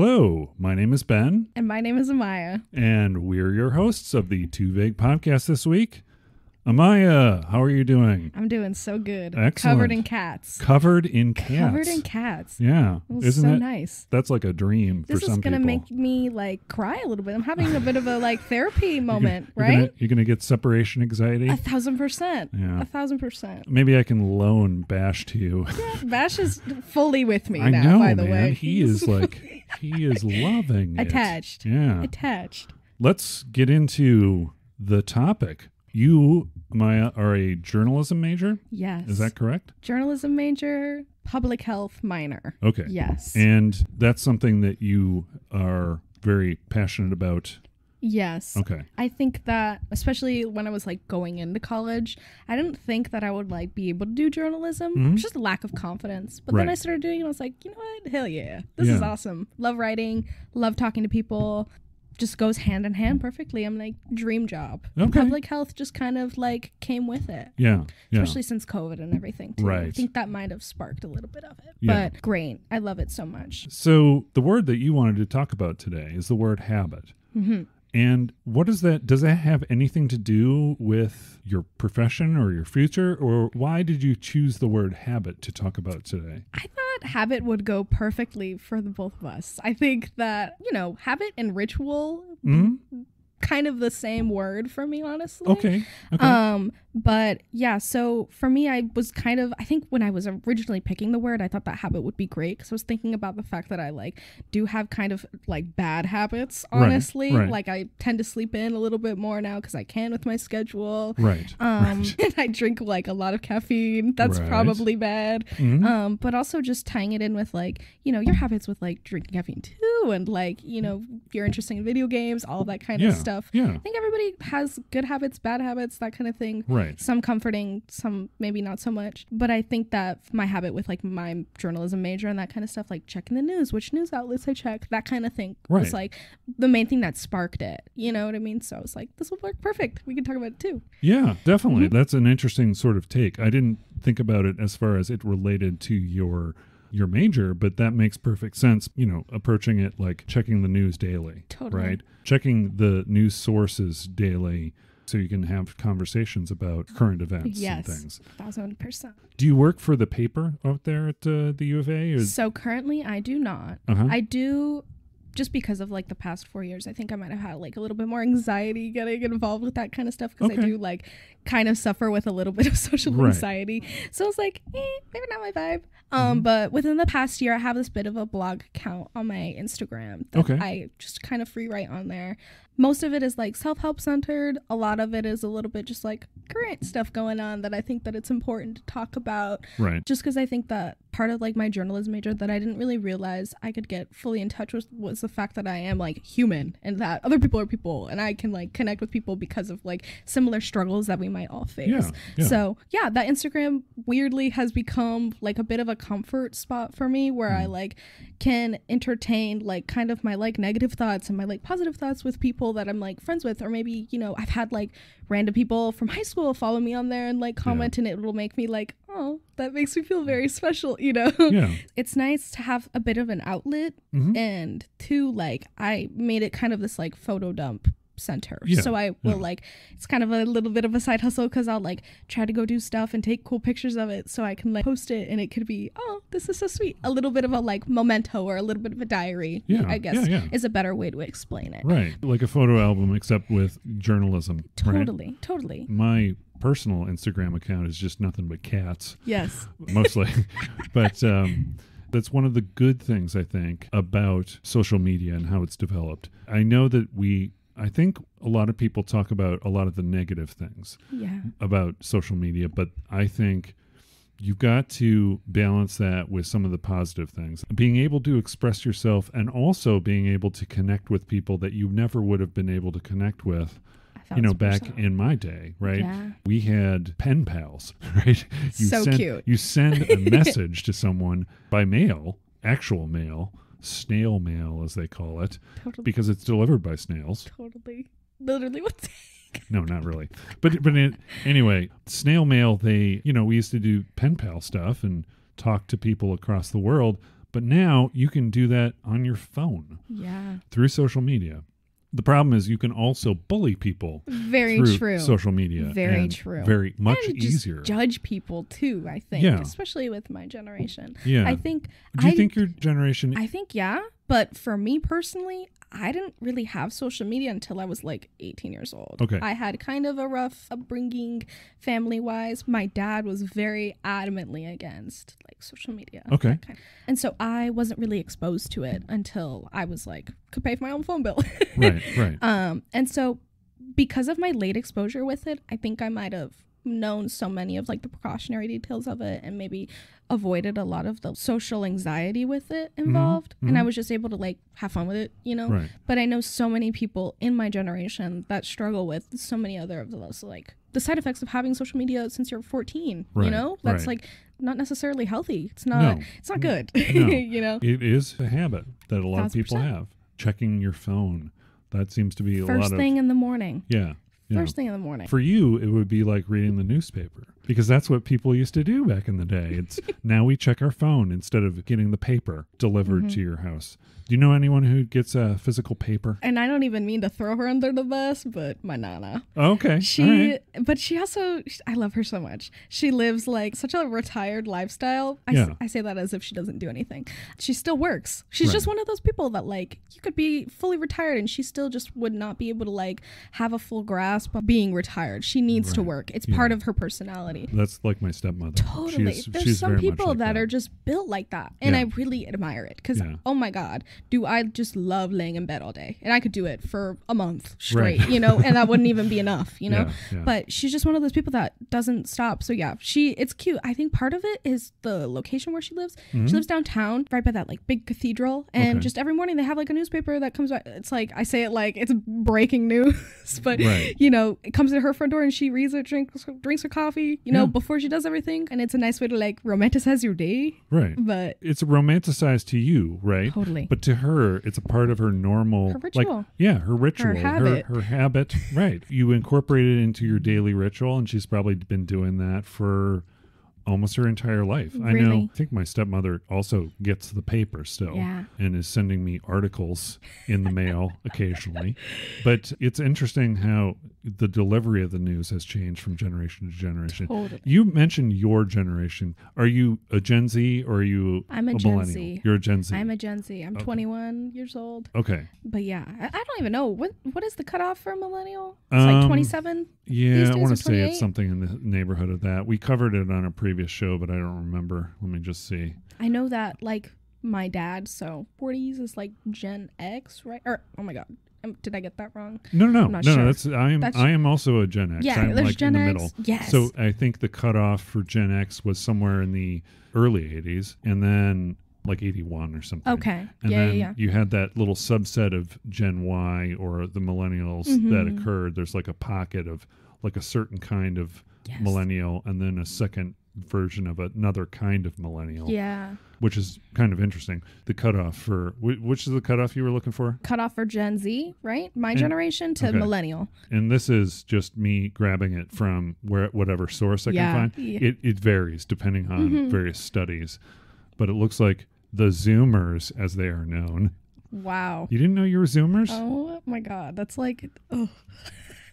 Hello, my name is Ben. And my name is Amaya. And we're your hosts of the Too Vague podcast this week. Amaya, how are you doing? I'm doing so good. Excellent. Covered in cats. Covered in cats. Covered in cats. Yeah. Isn't so nice. That's like a dream for some people. This is going to make me cry a little bit. I'm having a bit of a therapy moment, right? You're going to get separation anxiety? 1,000%. Yeah. 1,000%. Maybe I can loan Bash to you. Yeah, Bash is fully with me I now, know, by the man. way. He is loving it. Attached. Yeah. Attached. Let's get into the topic. You, Maya, are a journalism major? Yes. Is that correct? Journalism major, public health minor. Okay. Yes. And that's something that you are very passionate about? Yes. Okay. I think that, especially when I was going into college, I didn't think that I would be able to do journalism. Mm-hmm. Just a lack of confidence. But Right. then I started doing it, and I was like, you know what? Hell yeah. This is awesome. Love writing, love talking to people. Just goes hand in hand perfectly. I'm dream job. Okay. Public health just kind of came with it. Yeah. Especially since COVID and everything too. Right. I think that might have sparked a little bit of it. Yeah. But great. I love it so much. So the word that you wanted to talk about today is the word habit. Mm-hmm. And what is that? Does that have anything to do with your profession or your future? Or why did you choose the word habit to talk about today? I thought habit would go perfectly for the both of us. I think that, habit and ritual, kind of the same word for me, honestly. Okay. But yeah, so for me, I think when I was originally picking the word, I thought that habit would be great because I was thinking about the fact that I do have kind of bad habits, honestly. Right. I tend to sleep in a little bit more now because I can with my schedule. Right. And I drink a lot of caffeine. That's Right. probably bad. Mm-hmm. But also just tying it in with your habits with drinking caffeine too, and you're interested in video games, all that kind of stuff. Yeah. I think everybody has good habits, bad habits, that kind of thing. Right. Some comforting, some maybe not so much. But I think that my habit with my journalism major and that kind of stuff, checking the news, which news outlets I check, that kind of thing was the main thing that sparked it. You know what I mean? So I was this will work perfect. We can talk about it too. Yeah, definitely. Mm-hmm. That's an interesting sort of take. I didn't think about it as far as it related to your major, but that makes perfect sense, approaching it checking the news daily. Totally. Right? Checking the news sources daily so you can have conversations about current events and things. 1,000%. Do you work for the paper out there at the U of A? Or? So currently I do not. Uh-huh. I do just because of the past 4 years. I think I might have had a little bit more anxiety getting involved with that kind of stuff because I do kind of suffer with a little bit of social anxiety. So I was maybe not my vibe. But within the past year, I have this bit of a blog account on my Instagram that I just kind of free write on there. Most of it is self-help centered. A lot of it is a little bit just current stuff going on that I think that it's important to talk about. Right. Just because I think that part of my journalism major that I didn't really realize I could get fully in touch with was the fact that I am human and that other people are people and I can connect with people because of similar struggles that we might all face. Yeah. So yeah, that Instagram weirdly has become a bit of a comfort spot for me where I can entertain kind of my negative thoughts and my positive thoughts with people that I'm friends with, or maybe I've had random people from high school follow me on there and comment and it will make me oh, that makes me feel very special, Yeah. It's nice to have a bit of an outlet and to I made it kind of this photo dump center. So I will it's kind of a little bit of a side hustle because I'll try to go do stuff and take cool pictures of it so I can post it and it could be, oh, this is so sweet. A little bit of a memento or a little bit of a diary, I guess is a better way to explain it. Right. Like a photo album except with journalism. Totally. Right? Totally. My personal Instagram account is just nothing but cats. Yes. Mostly. But that's one of the good things, I think, about social media and how it's developed. I know that I think a lot of people talk about a lot of the negative things about social media, but I think you've got to balance that with some of the positive things. Being able to express yourself and also being able to connect with people that you never would have been able to connect with, back in my day, right? Yeah. We had pen pals, right? Cute. You send a message to someone by mail, actual mail, snail mail as they call it, because it's delivered by snails. Totally. Literally what's No, not really. But anyway, snail mail, we used to do pen pal stuff and talk to people across the world, But now you can do that on your phone through social media. The problem is you can also bully people through social media. Very true. Very much and easier. Judge people too, I think. Yeah. Especially with my generation. Yeah. I think Do you think your generation I think but for me personally, I didn't really have social media until I was like 18 years old. Okay. I had kind of a rough upbringing family-wise. My dad was very adamantly against like social media. Okay. And so I wasn't really exposed to it until I was like, could pay for my own phone bill. Right. And so because of my late exposure with it, I think I might have known so many of like the precautionary details of it and maybe avoided a lot of the social anxiety with it involved. Mm-hmm. And I was just able to like have fun with it, you know? Right. But I know so many people in my generation that struggle with so many other of those, like the side effects of having social media since you're 14, you know? That's like not necessarily healthy. It's not good. No. You know? It is a habit that a lot of 1,000%. people have. Checking your phone. That seems to be a lot of... First thing in the morning. Yeah. First thing in the morning. For you, it would be like reading the newspaper because that's what people used to do back in the day. It's now we check our phone instead of getting the paper delivered to your house. Do you know anyone who gets a physical paper? And I don't even mean to throw her under the bus, but my nana. Okay. But she also, I love her so much. She lives like such a retired lifestyle. I say that as if she doesn't do anything. She still works. She's just one of those people that like, you could be fully retired and she still just would not be able to like have a full grasp of being retired. She needs to work. It's part of her personality. That's like my stepmother. Totally. There's some people that are just built like that. And I really admire it because, oh my God, do I just love laying in bed all day. And I could do it for a month straight, you know, and that wouldn't even be enough, you know. But she's just one of those people that doesn't stop. So yeah, it's cute. I think part of it is the location where she lives. She lives downtown, right by that like big cathedral. And just every morning they have like a newspaper that comes by. It's like, I say it like it's breaking news, but you know, it comes to her front door and she reads it, drinks her coffee, you know, before she does everything. And it's a nice way to like romanticize your day. Right. But it's romanticized to you, right? Totally. But to her, it's a part of her normal, her ritual. Her ritual, her habit. Right. You incorporate it into your daily ritual, and she's probably been doing that for almost her entire life. Really? I think my stepmother also gets the paper still and is sending me articles in the mail occasionally. But it's interesting how the delivery of the news has changed from generation to generation. Totally. You mentioned your generation. Are you a Gen Z or are you I'm a millennial? Gen Z. You're a Gen Z. I'm a Gen Z. I'm 21 years old. Okay. But yeah, I don't even know. What is the cutoff for a millennial? It's like 27? Yeah, I want to say it's something in the neighborhood of that. We covered it on a previous show, but I don't remember. Let me just see. I know that like my dad, so 40s is like Gen X, right? Or oh my God, did I get that wrong? No. Sure. I am also a Gen X. Yeah, I'm there's like Gen in the X. middle. Yes. So I think the cutoff for Gen X was somewhere in the early 80s, and then like 81 or something. Okay. And then you had that little subset of Gen Y or the millennials that occurred. There's like a pocket of like a certain kind of millennial and then a second version of another kind of millennial. Yeah. Which is kind of interesting. The cutoff for, which is the cutoff you were looking for? Cutoff for Gen Z, right? My generation to millennial. And this is just me grabbing it from whatever source I can find. Yeah. It varies depending on various studies. But it looks like the Zoomers, as they are known. Wow. You didn't know you were Zoomers? Oh my God. That's like, oh.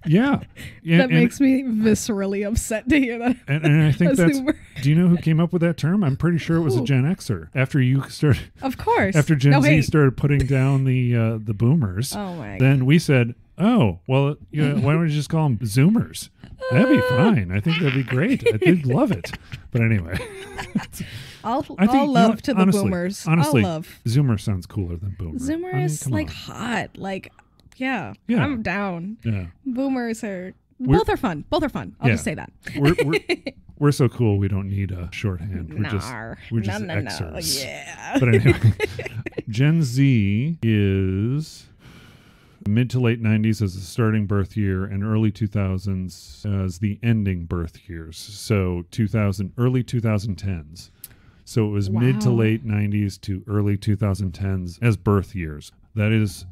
Yeah. That makes me viscerally upset to hear that. And I think that's, do you know who came up with that term? I'm pretty sure it was a Gen Xer. After you started. Of course. After Gen Z started putting down the boomers. Oh my God. Then we said, oh, well, why don't we just call them Zoomers? That'd be fine. I think that'd be great. They'd love it. But anyway. I'll love to the boomers. Honestly, I'll love. Zoomer sounds cooler than boomer. Zoomer is like hot. Like, yeah, I'm down. Yeah. Boomers are both are fun. Both are fun. I'll just say that. We're so cool. We don't need a shorthand. We're just Xers. Yeah. But anyway, Gen Z is mid to late 90s as the starting birth year and early 2000s as the ending birth years. So early 2010s. So it was mid to late 90s to early 2010s as birth years. That is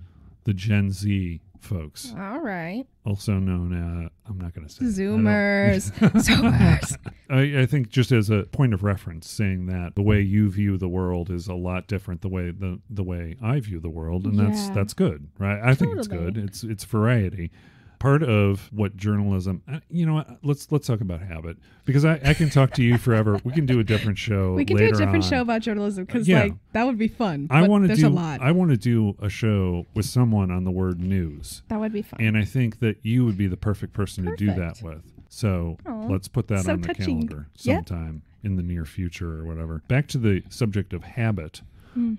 the Gen Z folks. All right. Also known, I'm not going to say Zoomers. Zoomers. I think just as a point of reference, saying that the way you view the world is a lot different the way I view the world, and that's good, right? I think it's good. It's variety. Part of what journalism, you know what, let's talk about habit, because I can talk to you forever. We can do a different show. We can do a different show about journalism, because like that would be fun. I want to do a show with someone on the word news. That would be fun. And I think that you would be the perfect person to do that with. So let's put that on the calendar sometime in the near future or whatever. Back to the subject of habit.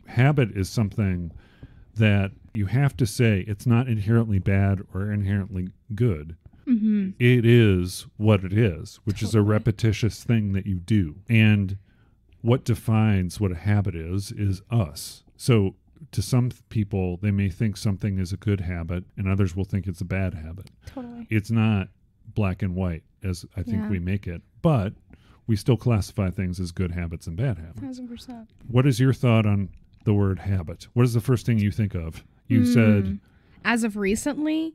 Habit is something that you have to say it's not inherently bad or inherently good. It is what it is, which is a repetitious thing that you do. And what defines what a habit is us. So to some people, they may think something is a good habit, and others will think it's a bad habit. Totally. It's not black and white, as I think we make it, but we still classify things as good habits and bad habits. 1000%. What is your thought on the word habit? What is the first thing you think of? You said... As of recently,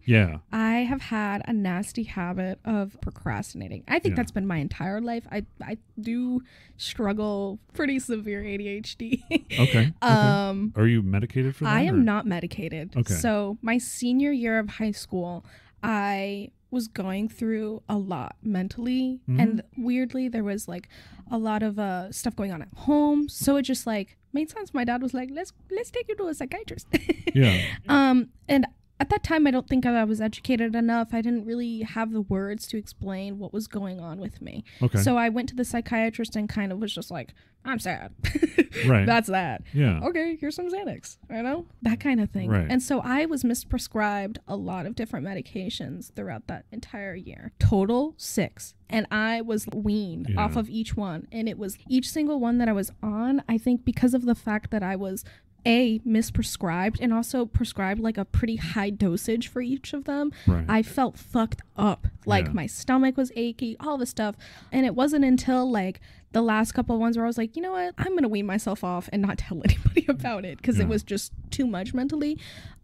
I have had a nasty habit of procrastinating. I think that's been my entire life. I do struggle pretty severe ADHD. Okay. Are you medicated for that? I am not medicated. Okay. So my senior year of high school, I was going through a lot mentally, and weirdly there was like a lot of stuff going on at home, so it just like made sense. My dad was like, let's take you to a psychiatrist. And at that time, I don't think I was educated enough. I didn't really have the words to explain what was going on with me. Okay. So I went to the psychiatrist and kind of was just like, I'm sad. Right. That's that. Yeah. Okay, here's some Xanax. You know? That kind of thing. Right. And so I was misprescribed a lot of different medications throughout that entire year. Total 6. And I was weaned off of each one. And it was each single one that I was on, I think because of the fact that I was misprescribed and also prescribed like a pretty high dosage for each of them. Right. I felt fucked up. Like my stomach was achy, all this stuff. And it wasn't until like the last couple of ones where I was like, you know what? I'm going to wean myself off and not tell anybody about it because it was just too much mentally.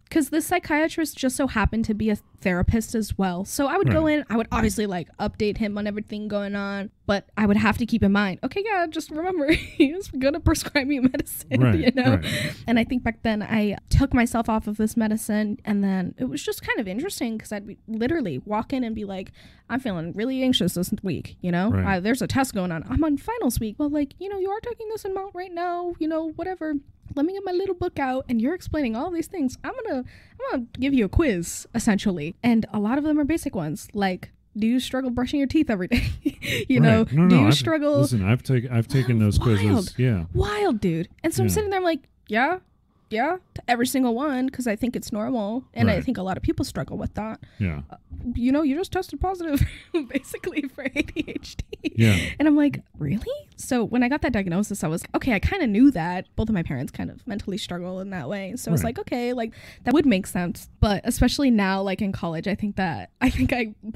Because this psychiatrist just so happened to be a therapist as well. So I would go in, I would obviously like update him on everything going on, but I would have to keep in mind, okay, just remember, he's going to prescribe me medicine, you know? Right. And I think back then I took myself off of this medicine, and then it was just kind of interesting because I'd literally walk in and be like, I'm feeling really anxious this week, you know? Right. There's a test going on. I'm on finals week. Well, like, you know, you are taking this amount right now, you know, whatever. Let me get my little book out, and you're explaining all these things. I'm gonna give you a quiz, essentially. And a lot of them are basic ones, like, do you struggle brushing your teeth every day? you know, do you struggle? Listen, I've taken those quizzes. Yeah. Wild, dude. And so I'm sitting there, I'm like, yeah, to every single one, because I think it's normal. And I think a lot of people struggle with that. Yeah. You know, you just tested positive basically for ADHD. Yeah. And I'm like, really? So when I got that diagnosis, I was, okay, I kind of knew that. Both of my parents kind of mentally struggle in that way. So I was like, okay, like that would make sense. But especially now, like in college, I think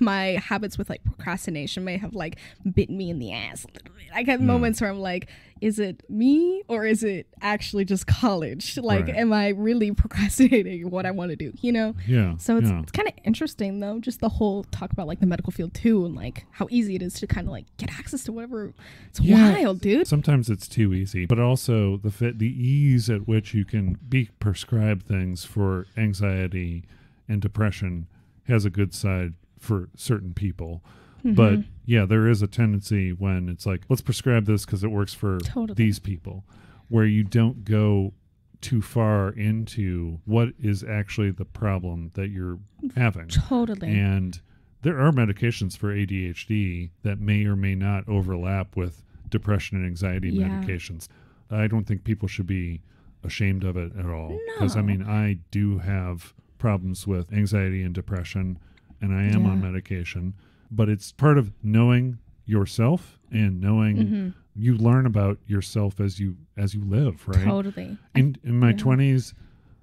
my habits with like procrastination may have like bitten me in the ass a little bit. I have moments where I'm like, is it me or is it actually just college? Like, am I really procrastinating what I want to do, you know? Yeah. So it's kind of interesting though, just the whole talk about like the medical field too, and like how easy it is to kind of like get access to whatever. It's wild, dude. Sometimes it's too easy, but also the ease at which you can be prescribed things for anxiety and depression has a good side for certain people. But yeah, there is a tendency when it's like, let's prescribe this because it works for these people, where you don't go too far into what is actually the problem that you're having. Totally. And there are medications for ADHD that may or may not overlap with depression and anxiety medications. I don't think people should be ashamed of it at all. Because, I mean, I do have problems with anxiety and depression, and I am on medication. But it's part of knowing yourself and knowing you learn about yourself as you live, right? Totally. In my 20s,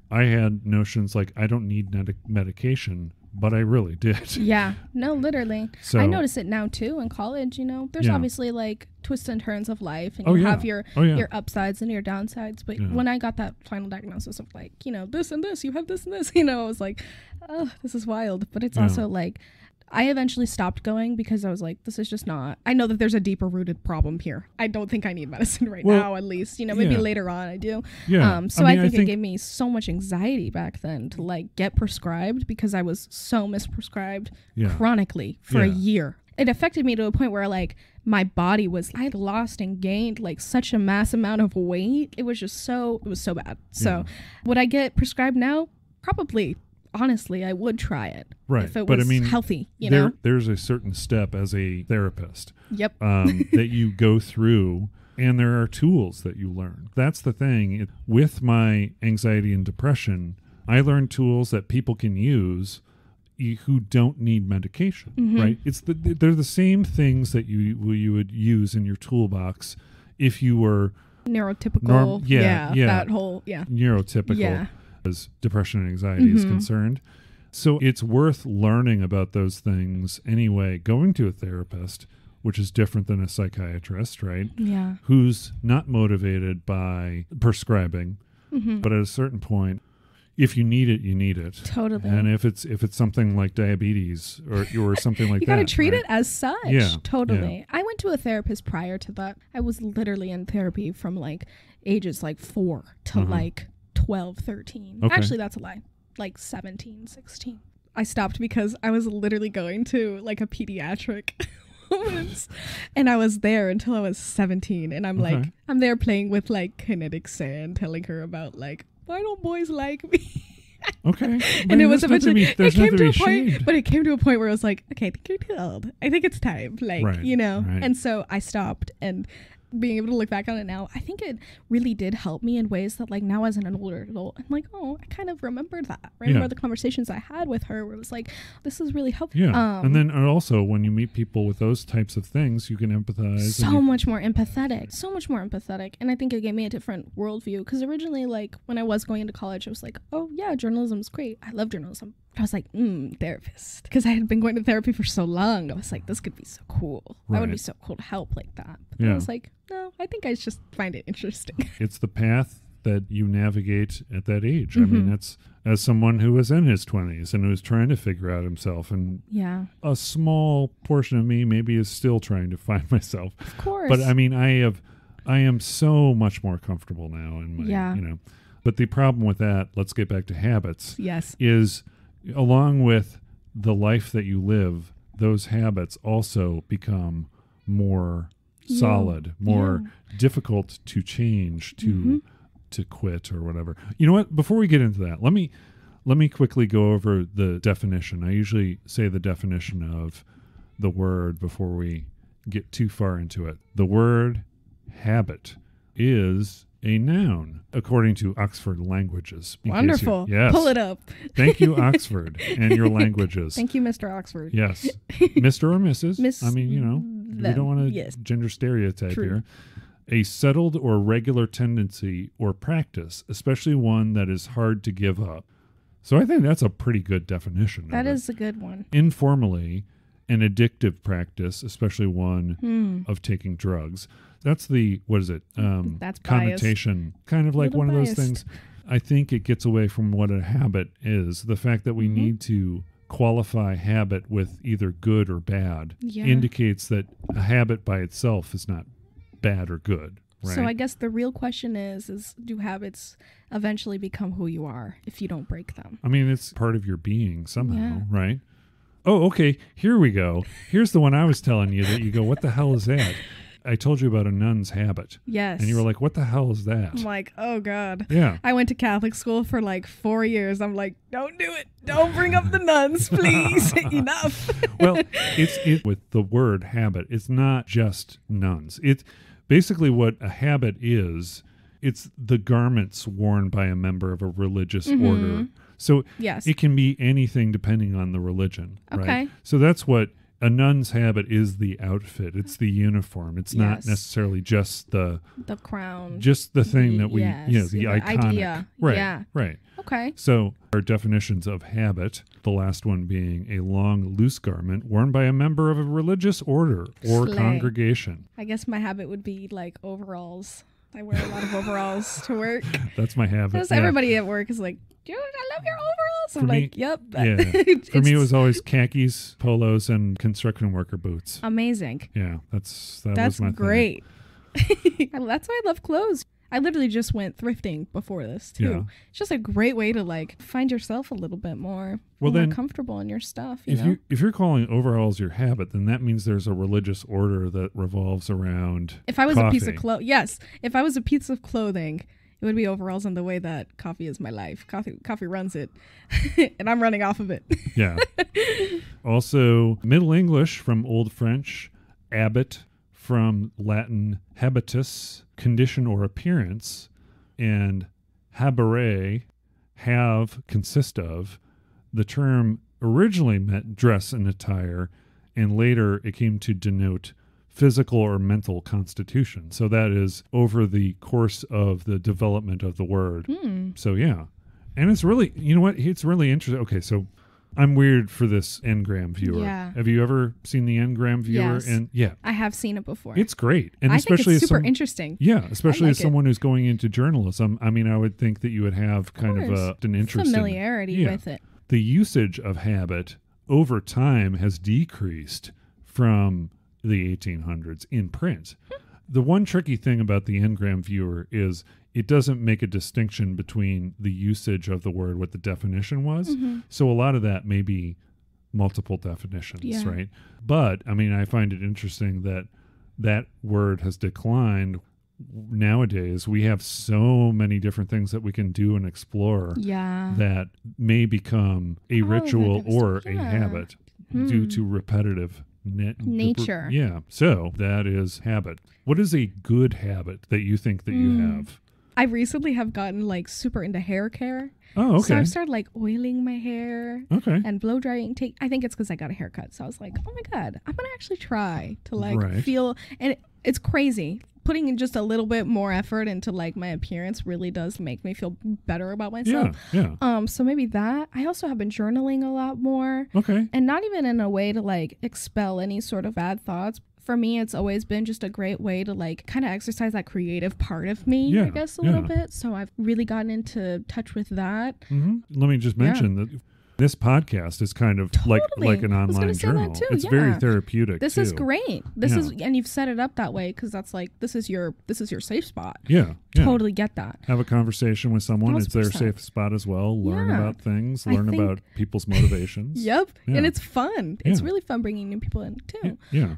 I had notions like I don't need medication but I really did. Yeah. No, literally. So, I notice it now too in college, you know. There's Yeah. obviously like twists and turns of life, and Oh, you yeah. have your Oh, yeah. your upsides and your downsides. But Yeah. when I got that final diagnosis of like, you know, this and this, you have this and this, you know, I was like, oh, this is wild. But it's Yeah. also like, I eventually stopped going because I was like, this is just not, I know that there's a deeper rooted problem here. I don't think I need medicine right Well, now, at least, you know, maybe yeah. later on I do. Yeah. So I I mean, think it gave me so much anxiety back then to like get prescribed because I was so misprescribed Yeah. chronically for a Yeah. year. It affected me to a point where like my body was, I had lost and gained like such a mass amount of weight. It was so bad. So would I get prescribed now? Probably. Honestly, I would try it Right. if it But was I mean, healthy, you know? there's a certain step as a therapist Yep. that you go through, and there are tools that you learn. That's the thing. With my anxiety and depression, I learned tools that people can use who don't need medication, right? They're the same things that you would use in your toolbox if you were Neurotypical. yeah. That whole, neurotypical Yeah. as depression and anxiety is concerned. So it's worth learning about those things anyway, going to a therapist, which is different than a psychiatrist, right? Yeah. Who's not motivated by prescribing, but at a certain point, if you need it, you need it. Totally. And if it's something like diabetes or something like you that, got to treat right? it as such. Yeah, Totally. yeah. I went to a therapist prior to that. I was literally in therapy from like ages like 4 to like 12, 13. Okay. Actually, that's a lie. Like 17, 16. I stopped because I was literally going to like a pediatric woman's, and I was there until I was 17. And I'm like, I'm there playing with like kinetic sand, telling her about like, why don't boys like me? Okay. And it was eventually, it came to a point, point, but it came to a point where I was like, okay, I think you're too old. I think it's time. Like, Right, you know? right. And so I stopped, and being able to look back on it now, I think it really did help me in ways that like now as an older adult, I'm like, oh, I kind of remembered that. I remember the conversations I had with her where it was like, this is really helpful. Yeah. And then also when you meet people with those types of things, you can empathize. So much more empathetic. And I think it gave me a different worldview because originally, like when I was going into college, I was like, oh yeah, journalism's great. I love journalism. I was like, therapist. Because I had been going to therapy for so long. I was like, this could be so cool. That would be so cool to help like that. But then I was like, no, I think I just find it interesting. It's the path that you navigate at that age. I mean, that's as someone who was in his 20s and who was trying to figure out himself. And a small portion of me maybe is still trying to find myself. Of course. But I mean, I am so much more comfortable now in my, you know. But the problem with that, let's get back to habits. Yes. Is along with the life that you live, those habits also become more solid, more difficult to change, to quit or whatever. You know what? Before we get into that, let me quickly go over the definition. I usually say the definition of the word before we get too far into it. The word habit is a noun, according to Oxford Languages. Wonderful. Yes. Pull it up. Thank you, Oxford, and your languages. Thank you, Mr. Oxford. Yes. Mr. or Mrs. Miss I mean, you know, we don't want to gender stereotype here. A settled or regular tendency or practice, especially one that is hard to give up. So I think that's a pretty good definition. That is a good one. Informally, an addictive practice, especially one of taking drugs. That's the, what is it? That's connotation. biased. Kind of like one biased. of those things. I think it gets away from what a habit is. The fact that we need to qualify habit with either good or bad indicates that a habit by itself is not bad or good. Right? So I guess the real question is do habits eventually become who you are if you don't break them? I mean, it's part of your being somehow, right? Oh, okay. Here we go. Here's the one I was telling you that you go, what the hell is that? I told you about a nun's habit. Yes. And you were like, what the hell is that? I'm like, oh, God. Yeah. I went to Catholic school for like 4 years. I'm like, don't do it. Don't bring up the nuns, please. Enough. Well, it's with the word habit. It's not just nuns. It's basically what a habit is. It's the garments worn by a member of a religious order. So it can be anything depending on the religion. Okay. Right? So that's what a nun's habit is, the outfit. It's the uniform. It's not necessarily just the crown. Just the thing that we, you know, the iconic. idea. Right. Yeah. Right. Okay. So are definitions of habit, the last one being a long, loose garment worn by a member of a religious order or Slay. congregation. I guess my habit would be like overalls. I wear a lot of overalls to work. That's my habit. Because yeah. everybody at work is like, dude, I love your overalls. I'm me, like, yep. Yeah. For me, it was always khakis, polos, and construction worker boots. Amazing. Yeah, that's That's was my great. That's why I love clothes. I literally just went thrifting before this too. Yeah. It's just a great way to like find yourself a little bit more, Well, more then, comfortable in your stuff. You know? If you're calling overalls your habit, then that means there's a religious order that revolves around. If I was coffee. a piece of yes, if I was a piece of clothing, it would be overalls in the way that coffee is my life. Coffee runs it, and I'm running off of it. Yeah. Also, Middle English from Old French, habit from Latin habitus, condition or appearance, and habere, consist of. The term originally meant dress and attire, and later it came to denote physical or mental constitution. So that is over the course of the development of the word. So yeah. And it's really, you know what? It's really interesting. Okay, so I'm weird for this Ngram viewer. Yeah. Have you ever seen the Ngram viewer? Yes. And yeah. I have seen it before. It's great. And I especially think it's super as interesting. Yeah, especially like as someone who's going into journalism. I mean, I would think that you would have kind of an interest familiarity with it. The usage of habit over time has decreased from the 1800s in print. The one tricky thing about the Ngram viewer is it doesn't make a distinction between the usage of the word, what the definition was. So a lot of that may be multiple definitions, right? But, I mean, I find it interesting that that word has declined. Nowadays, we have so many different things that we can do and explore that may become a ritual or a habit due to repetitive nature. Yeah. So that is habit. What is a good habit that you think that you have? I recently have gotten like super into hair care. Oh, okay. So I've started like oiling my hair and blow drying. I think it's because I got a haircut. So I was like, oh my God, I'm going to actually try to like feel. And it's crazy. Putting in just a little bit more effort into like my appearance really does make me feel better about myself. Yeah. So maybe that. I also have been journaling a lot more. Okay. And not even in a way to like expel any sort of bad thoughts. For me, it's always been just a great way to like kind of exercise that creative part of me, I guess, a little bit. So I've really gotten into touch with that. Let me just mention that this podcast is kind of like an online journal. It's very therapeutic. This is great. This is, and you've set it up that way because that's like this is your safe spot. Totally get that. Have a conversation with someone. 1,000%. It's their safe spot as well. Learn about things. Learn about people's motivations. And it's fun. It's really fun bringing new people in too.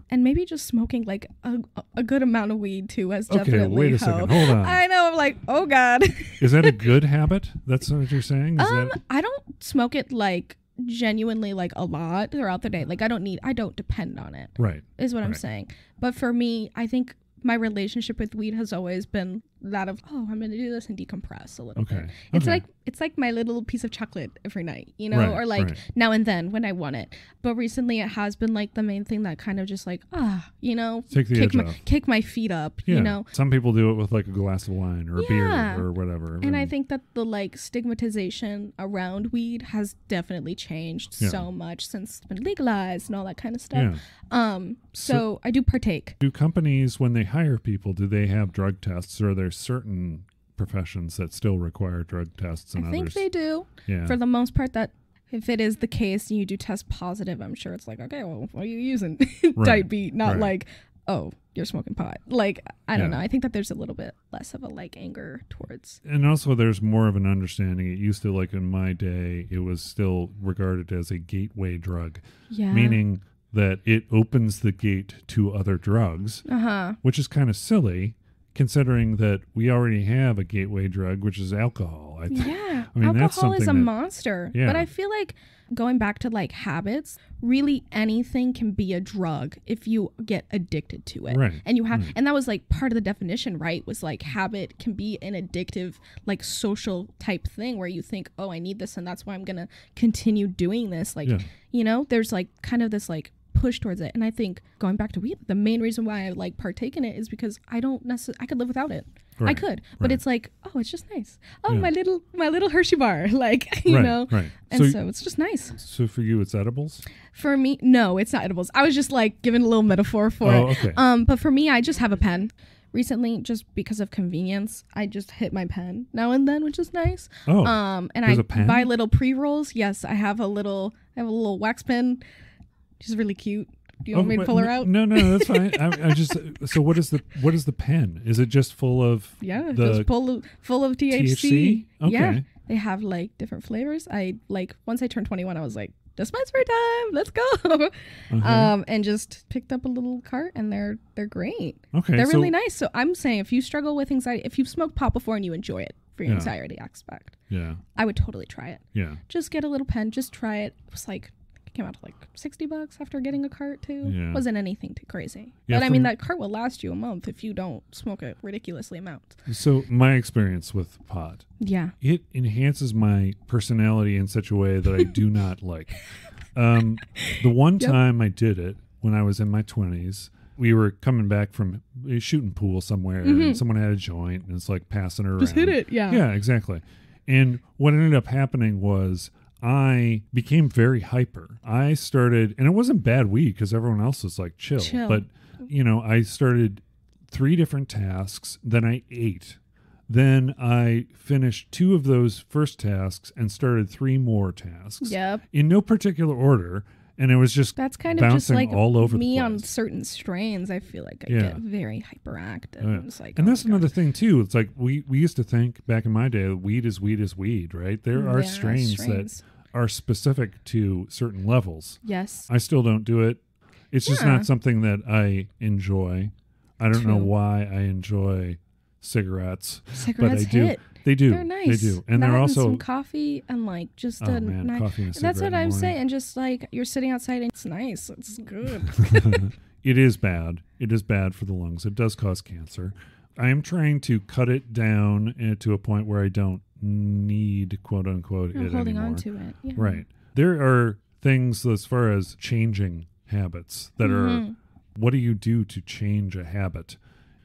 And maybe just smoking like a good amount of weed too has definitely helped. Wait a second. Hold on. I know. I'm like, oh God. Is that a good habit? That's what you're saying? I don't smoke it like genuinely like a lot throughout the day. Like I don't depend on it. Right. Is what I'm saying. But for me, I think my relationship with weed has always been that of, oh, I'm going to do this and decompress a little bit. It's like my little piece of chocolate every night, you know, or like now and then when I want it. But recently it has been like the main thing that kind of just like, you know, kick my feet up, you know. Some people do it with like a glass of wine or a beer or whatever. And I think that the like stigmatization around weed has definitely changed so much since it's been legalized and all that kind of stuff. So I do partake. Do companies, when they hire people, do they have drug tests, or are there certain professions that still require drug tests and I others? think they do. For the most part, that if it is the case and you do test positive, I'm sure it's like, okay, well, what are you using? Type beat, not like, oh, you're smoking pot. Like, I don't know. I think that there's a little bit less of a like anger towards. And also there's more of an understanding. It used to, like in my day, it was still regarded as a gateway drug. Meaning that it opens the gate to other drugs, which is kind of silly, considering that we already have a gateway drug, which is alcohol. I mean, alcohol is a monster. But I feel like going back to like habits, really anything can be a drug if you get addicted to it. And you have, and that was like part of the definition, right? Was like habit can be an addictive, like social type thing where you think, oh, I need this and that's why I'm going to continue doing this. Like, you know, there's like kind of this like push towards it. And I think going back to weed, the main reason why I like partake in it is because I don't necessarily, I could live without it. Right. I could, but it's like, oh, it's just nice. Oh, Yeah. my little Hershey bar, like, you know. Right. And so it's just nice. So for you, it's edibles? For me, no, it's not edibles. I was just like giving a little metaphor for it. Okay. But for me, I just have a pen. Recently, just because of convenience, I just hit my pen now and then, which is nice. Oh, and there's I a pen? buy little pre-rolls. Yes, I have a little wax pen, which is really cute. Do you want me to pull her out? No, that's fine. I just, so what is the pen? Is it just full of just full of THC? Okay. Yeah, they have like different flavors. Once I turned 21, I was like, this my spare time, let's go. And just picked up a little cart, and they're great. Okay, they're really nice. So I'm saying, if you struggle with anxiety, if you've smoked pot before and you enjoy it for your anxiety aspect, I would totally try it. Yeah, just get a little pen, just try it. It was like, it came out to like $60 after getting a cart too. Yeah. Wasn't anything too crazy. Yeah, but I mean, that cart will last you a month if you don't smoke a ridiculously amount. So my experience with pot, it enhances my personality in such a way that I do not like. The one time I did it when I was in my 20s, we were coming back from a shooting pool somewhere, and someone had a joint, and it's like passing it around. Just hit it, yeah. Yeah, exactly. And what ended up happening was I became very hyper. I started, and it wasn't bad weed because everyone else was like chill. But, I started 3 different tasks, then I ate. Then I finished 2 of those first tasks and started 3 more tasks. Yep. In no particular order. And it was just that's kind of just like all over me the place. On certain strains. I feel like I get very hyperactive. Yeah. It's like, and that's another thing too. It's like we used to think back in my day, weed is weed, right? There are strains that are specific to certain levels. Yes. I still don't do it. It's just not something that I enjoy. I don't know why I enjoy cigarettes. Cigarettes but I do. hit. They do. They're nice. They do. And they're also some coffee and like just coffee and a cigarette. That's what I'm saying. Just like you're sitting outside and it's nice. It's good. It is bad. It is bad for the lungs. It does cause cancer. I am trying to cut it down to a point where I don't need quote unquote it holding anymore. on to it. Yeah. Right. There are things as far as changing habits that are, what do you do to change a habit?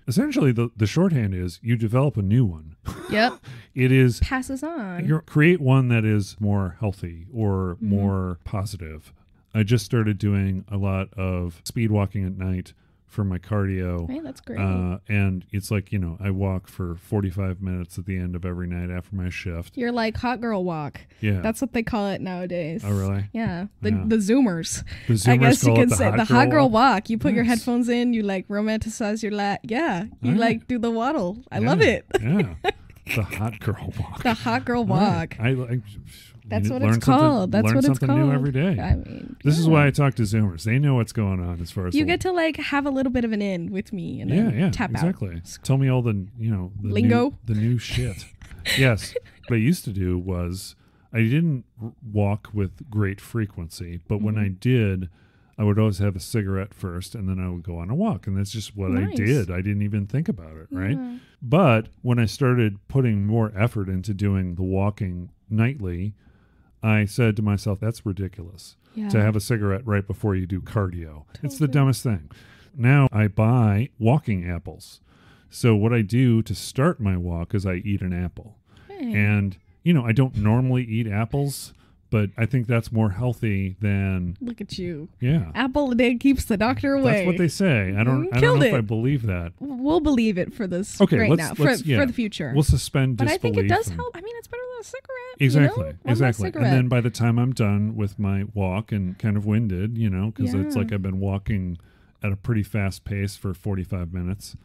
Essentially, the shorthand is you develop a new one. Yep. It is passes on. You create one that is more healthy or more positive. I just started doing a lot of speed walking at night for my cardio. Hey, that's great. And it's like, I walk for 45 minutes at the end of every night after my shift. You're like hot girl walk. Yeah. That's what they call it nowadays. Oh, really? Yeah. The Zoomers. The Zoomers, I guess you could say the hot girl walk. You put your Nice. headphones in, you like romanticize your you like do the waddle. I love it. Yeah. The hot girl walk. The hot girl walk. I That's what it's called. That's what it's something called. new every day. I mean, this is why I talk to Zoomers. They know what's going on as far as you get to like have a little bit of an in with me and then tap exactly. out. Tell me all the the lingo, the new shit. Yes, what I used to do was I didn't walk with great frequency, but when I did, I would always have a cigarette first, and then I would go on a walk, and that's just what I did. I didn't even think about it, right? But when I started putting more effort into doing the walking nightly, I said to myself, that's ridiculous to have a cigarette right before you do cardio. Totally. It's the dumbest thing. Now I buy walking apples. So what I do to start my walk is I eat an apple. Hey. And, I don't normally eat apples, but I think that's more healthy than... Look at you. Yeah. Apple a day keeps the doctor away. That's what they say. I don't know if I believe that. We'll believe it for this now. For the future. We'll suspend disbelief. But I think it does help. I mean, it's better than a cigarette. Exactly. One less cigarette. And then by the time I'm done with my walk and kind of winded, because it's like I've been walking at a pretty fast pace for 45 minutes,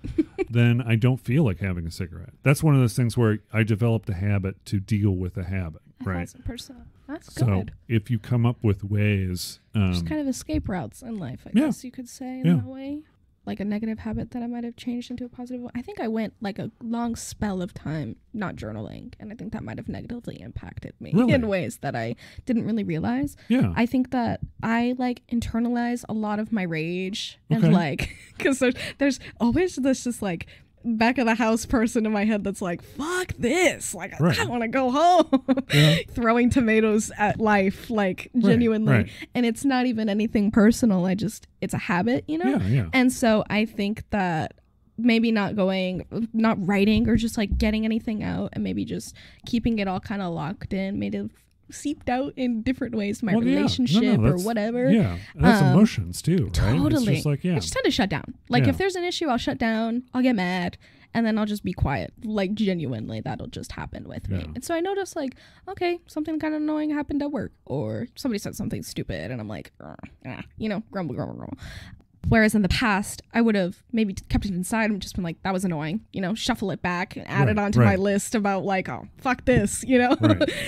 then I don't feel like having a cigarette. That's one of those things where I developed a habit to deal with a habit. Right. 1,000%. That's good. So if you come up with ways... just kind of escape routes in life, I guess you could say in that way. Like a negative habit that I might have changed into a positive one. I think I went like a long spell of time not journaling, and I think that might have negatively impacted me in ways that I didn't really realize. Yeah. I think that I like internalize a lot of my rage and like, because there's always this just like back of the house person in my head that's like, fuck this. Like, Right. I want to go home. Yeah. Throwing tomatoes at life, like, genuinely. right. And it's not even anything personal. It's a habit, you know? Yeah. And so I think that maybe not writing or just like getting anything out and maybe just keeping it all kind of locked in made it seeped out in different ways, my relationship or whatever. Yeah. And that's emotions too, right? Totally. It's just like, I just tend to shut down. Like if there's an issue, I'll shut down, I'll get mad, and then I'll just be quiet. Like genuinely, that'll just happen with me. And so I noticed like, okay, something kind of annoying happened at work, or somebody said something stupid and I'm like, grumble. Whereas in the past, I would have maybe kept it inside and just been like, that was annoying, shuffle it back and add it onto my list about like, oh, fuck this, Right.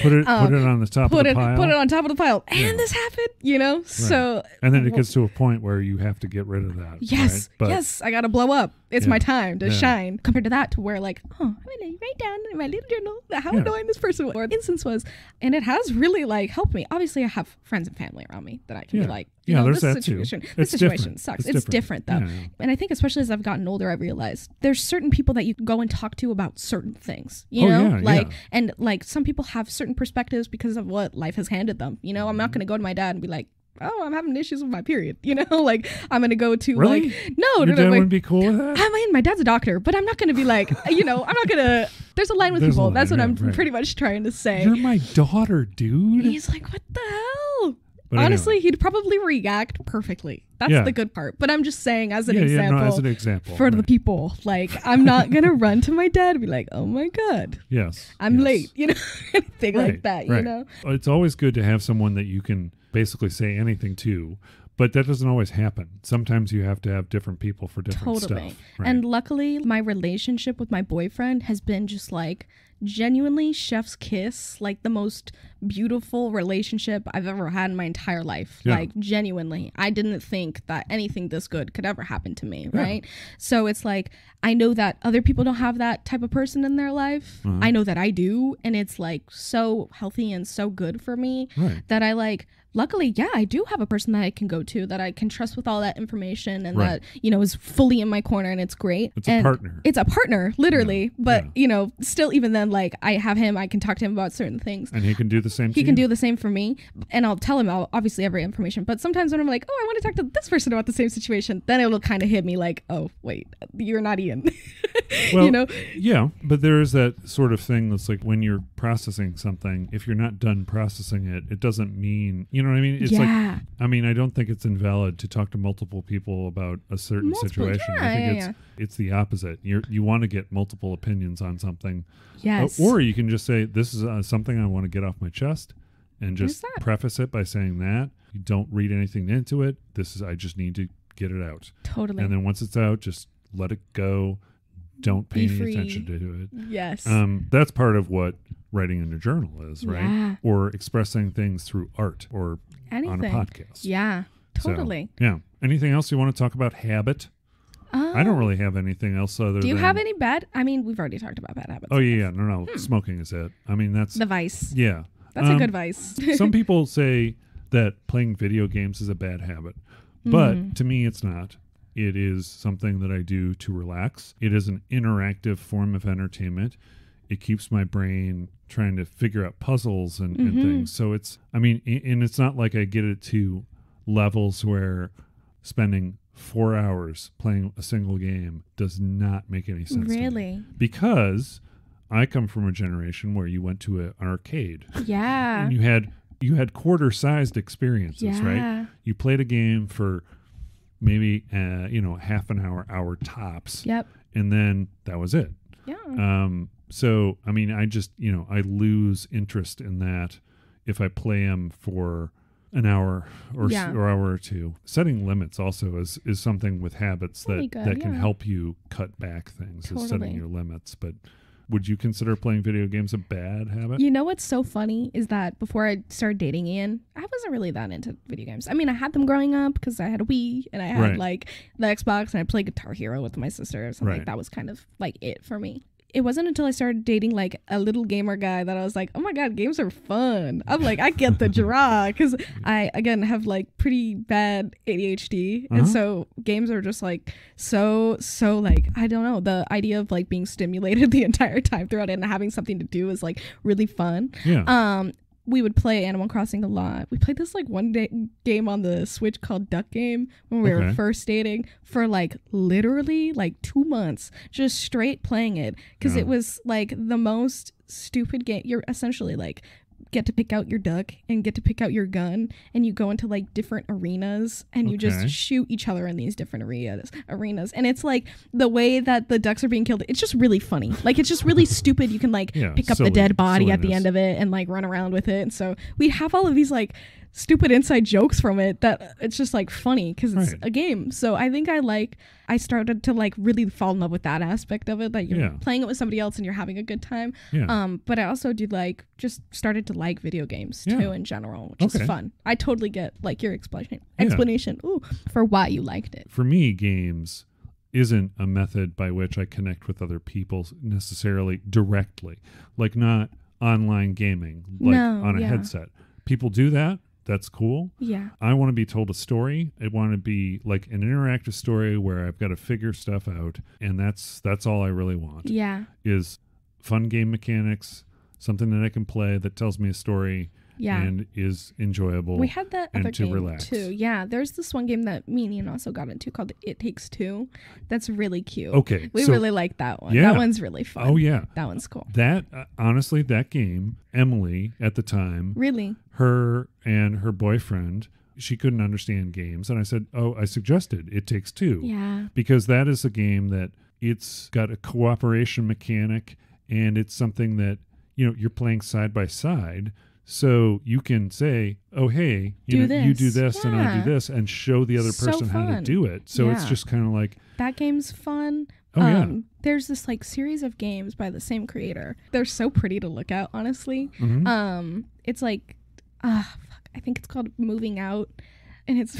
Put it on the top of the pile. Put it on top of the pile. And this happened, Right. So. And then it gets to a point where you have to get rid of that. Yes. Right? Yes. I got to blow up. It's my time to shine. Compared to that, to where like, oh, I'm going to write down in my little journal how annoying this person was, or the instance was. And it has really like helped me. Obviously, I have friends and family around me that I can be like, there's this that situation, too. This situation sucks. It's different though. Yeah. And I think especially as I've gotten older, I've realized there's certain people that you can go and talk to about certain things, and like some people have certain perspectives because of what life has handed them. I'm not going to go to my dad and be like, oh, I'm having issues with my period. Like I'm gonna go to really? Like no, Your dad wouldn't be cool with that? I mean, my dad's a doctor, but I'm not gonna be like, I'm not gonna. There's a line with people. That's what I'm pretty much trying to say. You're my daughter, dude. He's like, what the hell? But honestly, anyway. he'd probably react perfectly. That's the good part. But I'm just saying as an example for the people. Like, I'm not going to run to my dad and be like, oh my God. Yes. I'm late. Anything like that, It's always good to have someone that you can basically say anything to. But that doesn't always happen. Sometimes you have to have different people for different stuff. Right? And luckily, my relationship with my boyfriend has been just like genuinely chef's kiss, like the most beautiful relationship I've ever had in my entire life. Like genuinely, I didn't think that anything this good could ever happen to me. Right. So it's like, I know that other people don't have that type of person in their life. I know that I do. And it's like so healthy and so good for me that I like, luckily, I do have a person that I can go to, that I can trust with all that information, and that, is fully in my corner, and it's great. It's a partner. It's a partner, literally. But, still, even then, like, I have him, I can talk to him about certain things. And he can do the same He can do the same for me. And I'll tell him, obviously, every information. But sometimes when I'm like, oh, I want to talk to this person about the same situation, then it'll kind of hit me like, oh, wait, you're not Ian. Well, yeah, but there is that sort of thing that's like when you're processing something, if you're not done processing it, it doesn't mean, you know what I mean? It's like, I mean, I don't think it's invalid to talk to multiple people about a certain situation. I think it's the opposite. You want to get multiple opinions on something. Yes. Or you can just say, this is something I want to get off my chest, and just preface it by saying that. You don't read anything into it. I just need to get it out. Totally. And then once it's out, just let it go. Don't pay any attention to it. Yes. That's part of what writing in a journal is, right? Yeah. Or expressing things through art or on a podcast. Yeah, totally. So, yeah. Anything else you want to talk about habit? I don't really have anything else other than... Do you have any bad... I mean, we've already talked about bad habits. Oh, yeah. No. Smoking is it. I mean, that's... The vice. Yeah. That's a good vice. Some people say that playing video games is a bad habit. But to me, it's not. It is something that I do to relax. It is an interactive form of entertainment. It keeps my brain trying to figure out puzzles and things. So it's, I mean, and it's not like I get it to levels where spending 4 hours playing a single game does not make any sense to me. Really? Because I come from a generation where you went to an arcade. Yeah. And you had quarter-sized experiences, right? You played a game for maybe half an hour tops. Yep. And then that was it. Yeah. So I mean, I just I lose interest in that if I play them for an hour or hour or two. Setting limits also is something with habits that can help you cut back things. Totally. Is setting your limits. But would you consider playing video games a bad habit? You know what's so funny is that before I started dating Ian, I wasn't really that into video games. I mean, I had them growing up because I had a Wii and I had like the Xbox, and I played Guitar Hero with my sister or something. That was kind of like it for me. it wasn't until I started dating like a little gamer guy that I was like, oh my God, games are fun. I'm like, I get the draw, because I, again, have like pretty bad ADHD. And so games are just like so like, I don't know, the idea of like being stimulated the entire time throughout it and having something to do is like really fun. We would play Animal Crossing a lot. We played this like one day game on the Switch called Duck Game when we were first dating for like literally like 2 months, just straight playing it, because it was like the most stupid game. You're essentially like get to pick out your duck and get to pick out your gun, and you go into like different arenas and you just shoot each other in these different arenas. And it's like the way that the ducks are being killed, it's just really funny. Like it's just really stupid. You can like pick up the dead body at the end of it and like run around with it. And so we have all of these like stupid inside jokes from it that it's just like funny because it's a game. So I think I started to like really fall in love with that aspect of it, that you're playing it with somebody else and you're having a good time. But I also do like just started to like video games too in general, which is fun. I totally get like your explanation for why you liked it. For me, games isn't a method by which I connect with other people necessarily directly, like not online gaming, like on a headset. People do that. That's cool. Yeah. I want to be told a story. I want to be like an interactive story where I've got to figure stuff out. And that's all I really want. Yeah. Is fun game mechanics, something that I can play that tells me a story and is enjoyable. We had that other game relax. too. Yeah. There's this one game that me and Ian also got into called It Takes Two. That's really cute. Okay. We really like that one. Yeah. That one's really fun. Oh, yeah. That one's cool. That, honestly, that game, Emily at the time. Really? Her and her boyfriend, she couldn't understand games. And I said, I suggested It Takes Two. Yeah. Because that is a game that it's got a cooperation mechanic, and it's something that, you're playing side by side. So you can say, oh, hey, you do this and I do this, and show the other person how to do it. So it's just kind of like. That game's fun. There's this like series of games by the same creator. They're so pretty to look at, honestly. It's like, I think it's called Moving Out. And it's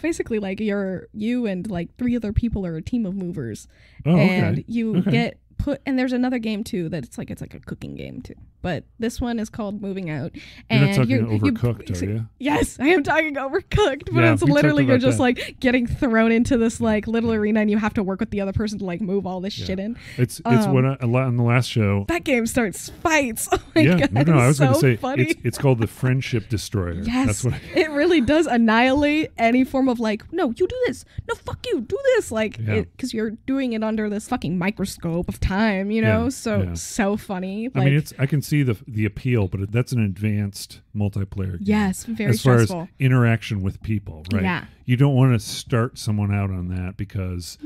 basically like you and like 3 other people are a team of movers. And you get and there's another game too that it's like a cooking game too, but this one is called Moving Out. And you're not talking Overcooked, are you? Yes, I am talking Overcooked, but it's literally you're just like getting thrown into this like little arena, and you have to work with the other person to like move all this shit in. It's what a lot in the last show. That game starts fights. Oh my God, I was going to say funny. It's called the Friendship Destroyer. Yes, that's what it really does annihilate any form of like, no, you do this, no, fuck you, do this, like because you're doing it under this fucking microscope of time, so funny. I mean, I can see the appeal, but that's an advanced multiplayer game. Yes, very as far stressful. As interaction with people, right? Yeah. You don't want to start someone out on that because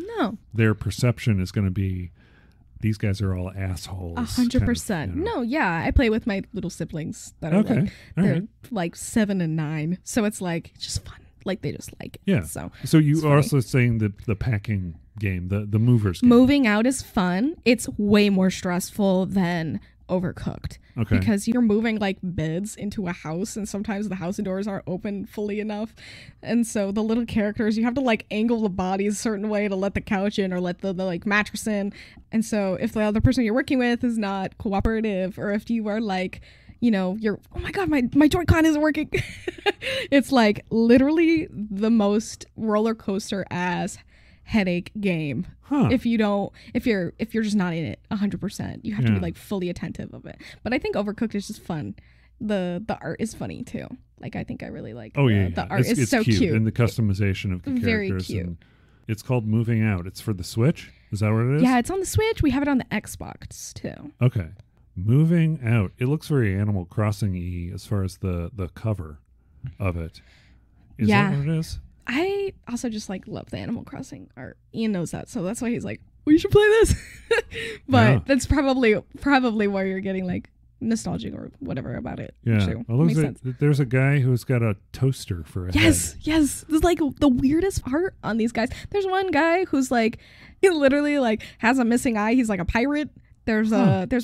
their perception is going to be, these guys are all assholes. 100%. No, yeah. I play with my little siblings that are like 7 and 9. So it's like just fun. Like they just like it. Yeah. So you are also saying the packing game, the movers game. Moving Out is fun. It's way more stressful than Overcooked. Okay. Because you're moving like beds into a house, and sometimes the house doors aren't open fully enough. And so the little characters, you have to like angle the bodies a certain way to let the couch in or let the like mattress in. And so if the other person you're working with is not cooperative, or if you are like, you're, oh my God, my Joy-Con isn't working. It's like literally the most roller coaster ass headache game. If you're just not in it 100%, you have to be like fully attentive of it. But I think Overcooked is just fun. The art is funny too. Like I think I really like the art is so cute. And the customization of the characters. Very cute. And it's called Moving Out. It's for the Switch? Is that what it is? Yeah, it's on the Switch. We have it on the Xbox too. Okay. Moving Out. It looks very Animal Crossing-y as far as the cover of it. Is that what it is? I also just like love the Animal Crossing art. Ian knows that, so that's why he's like, we should play this. But that's probably why you're getting like nostalgic or whatever about it. Yeah. There's a guy who's got a toaster for a head. Yes. There's like the weirdest art on these guys. There's one guy who's like, he literally like has a missing eye. He's like a pirate. There's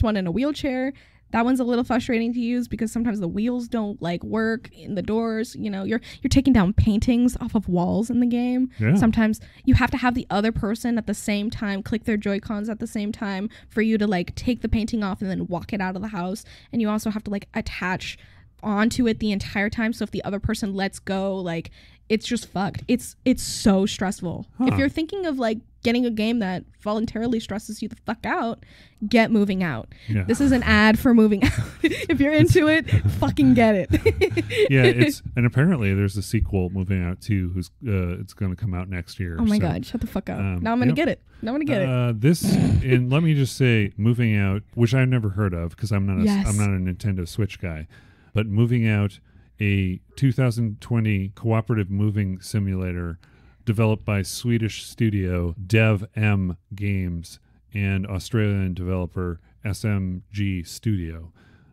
one in a wheelchair. That one's a little frustrating to use because sometimes the wheels don't like work in the doors. You know, you're taking down paintings off of walls in the game. Yeah. Sometimes you have to have the other person at the same time click their Joy-Cons at the same time for you to like take the painting off and then walk it out of the house. And you also have to like attach onto it the entire time. So if the other person lets go, like it's just fucked. It's so stressful. If you're thinking of like getting a game that voluntarily stresses you the fuck out, get Moving Out. Yeah. This is an ad for Moving Out. If you're into it, fucking get it. Yeah, and apparently there's a sequel, Moving Out 2, who's it's going to come out next year. Oh my god, shut the fuck up. Now I'm going to get it. Now I'm going to get it. This, and let me just say, Moving Out, which I've never heard of because I'm not a Nintendo Switch guy, but Moving Out, a 2020 cooperative moving simulator developed by Swedish studio Dev M Games and Australian developer SMG Studio.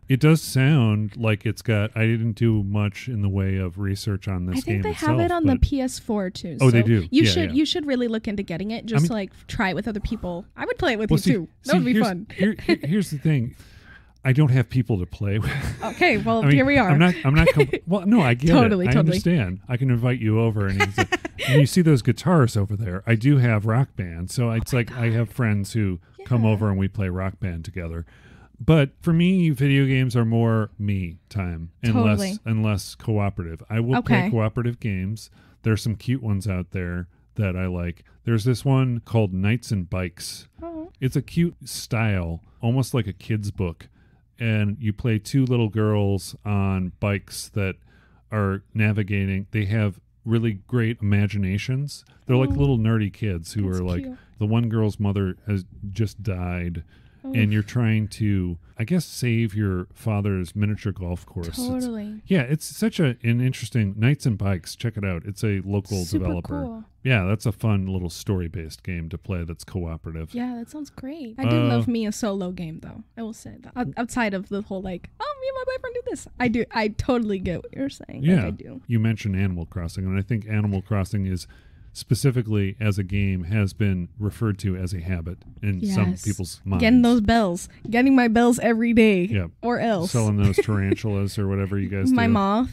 It does sound like it's got, I didn't do much in the way of research on this game itself. I think they have it on the PS4 too. Oh, so they do? You should really look into getting it. Just like try it with other people. I would play it with you too. That would be fun. Here's the thing. I don't have people to play with. Okay, well, here we are. Well, no, I get it. I understand. I can invite you over, and you see those guitars over there. I do have Rock Band, so it's like I have friends who come over and we play Rock Band together. But for me, video games are more me time and less cooperative. I will play cooperative games. There's some cute ones out there that I like. There's this one called Knights and Bikes. Oh. It's a cute style, almost like a kid's book. And you play two little girls on bikes that are navigating. They have really great imaginations. They're like little nerdy kids who are like, the one girl's mother has just died. And you're trying to, I guess, save your father's miniature golf course. Totally. It's such an interesting, Knights and Bikes. Check it out. It's a local developer. Cool. Yeah, that's a fun little story-based game to play that's cooperative. Yeah, that sounds great. I do love me a solo game, though. I will say that. Outside of the whole, like, oh, me and my boyfriend do this. I do. I totally get what you're saying. Yeah, like, I do. You mentioned Animal Crossing, and I think Animal Crossing is specifically as a game has been referred to as a habit in some people's minds. Getting my bells every day, or else selling those tarantulas or whatever you guys do. My moth.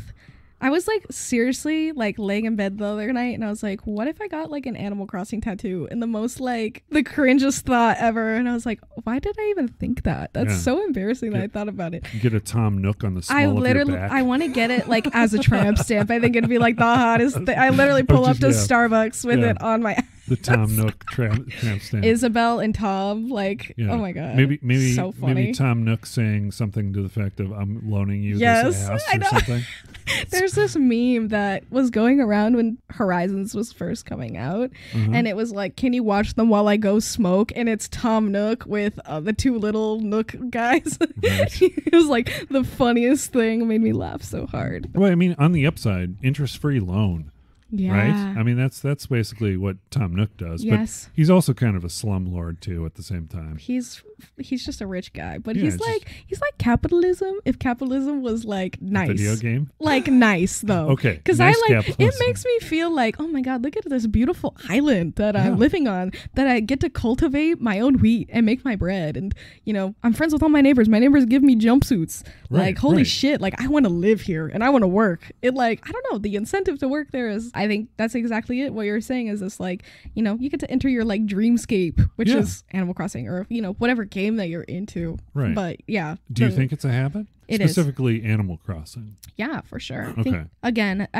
I was like seriously like laying in bed the other night and I was like, what if I got like an Animal Crossing tattoo? And the cringest thought ever. And I was like, why did I even think that? That's so embarrassing that I thought about it. Get a Tom Nook on the small of your back. I want to get it like as a tramp stamp. I think it'd be like the hottest thing. I literally pull up to Starbucks with it on my the Tom Nook tramp stamp. Isabel and Tom, like, oh my god, maybe so funny. Maybe Tom Nook saying something to the effect of "I'm loaning you this ass" or something. There's this meme that was going around when Horizons was first coming out, and it was like, "Can you watch them while I go smoke?" And it's Tom Nook with the two little Nook guys. Right. It was like the funniest thing. It made me laugh so hard. Well, I mean, on the upside, interest-free loan. Yeah. Right? I mean, that's basically what Tom Nook does. Yes. But he's also kind of a slumlord, too, at the same time. He's just a rich guy. But he's like capitalism. If capitalism was like nice. A video game? Like nice, though. Okay. Because nice it makes me feel like, oh my God, look at this beautiful island that I'm living on, that I get to cultivate my own wheat and make my bread. And, I'm friends with all my neighbors. My neighbors give me jumpsuits. Like, holy shit. Like, I want to live here and I want to work. I don't know. The incentive to work there is, I think that's exactly it. What you're saying is this, like, you get to enter your like dreamscape, which is Animal Crossing or, whatever game that you're into. Right. But yeah. Do you think it's a habit? It Specifically Animal Crossing. Yeah, for sure. Okay. I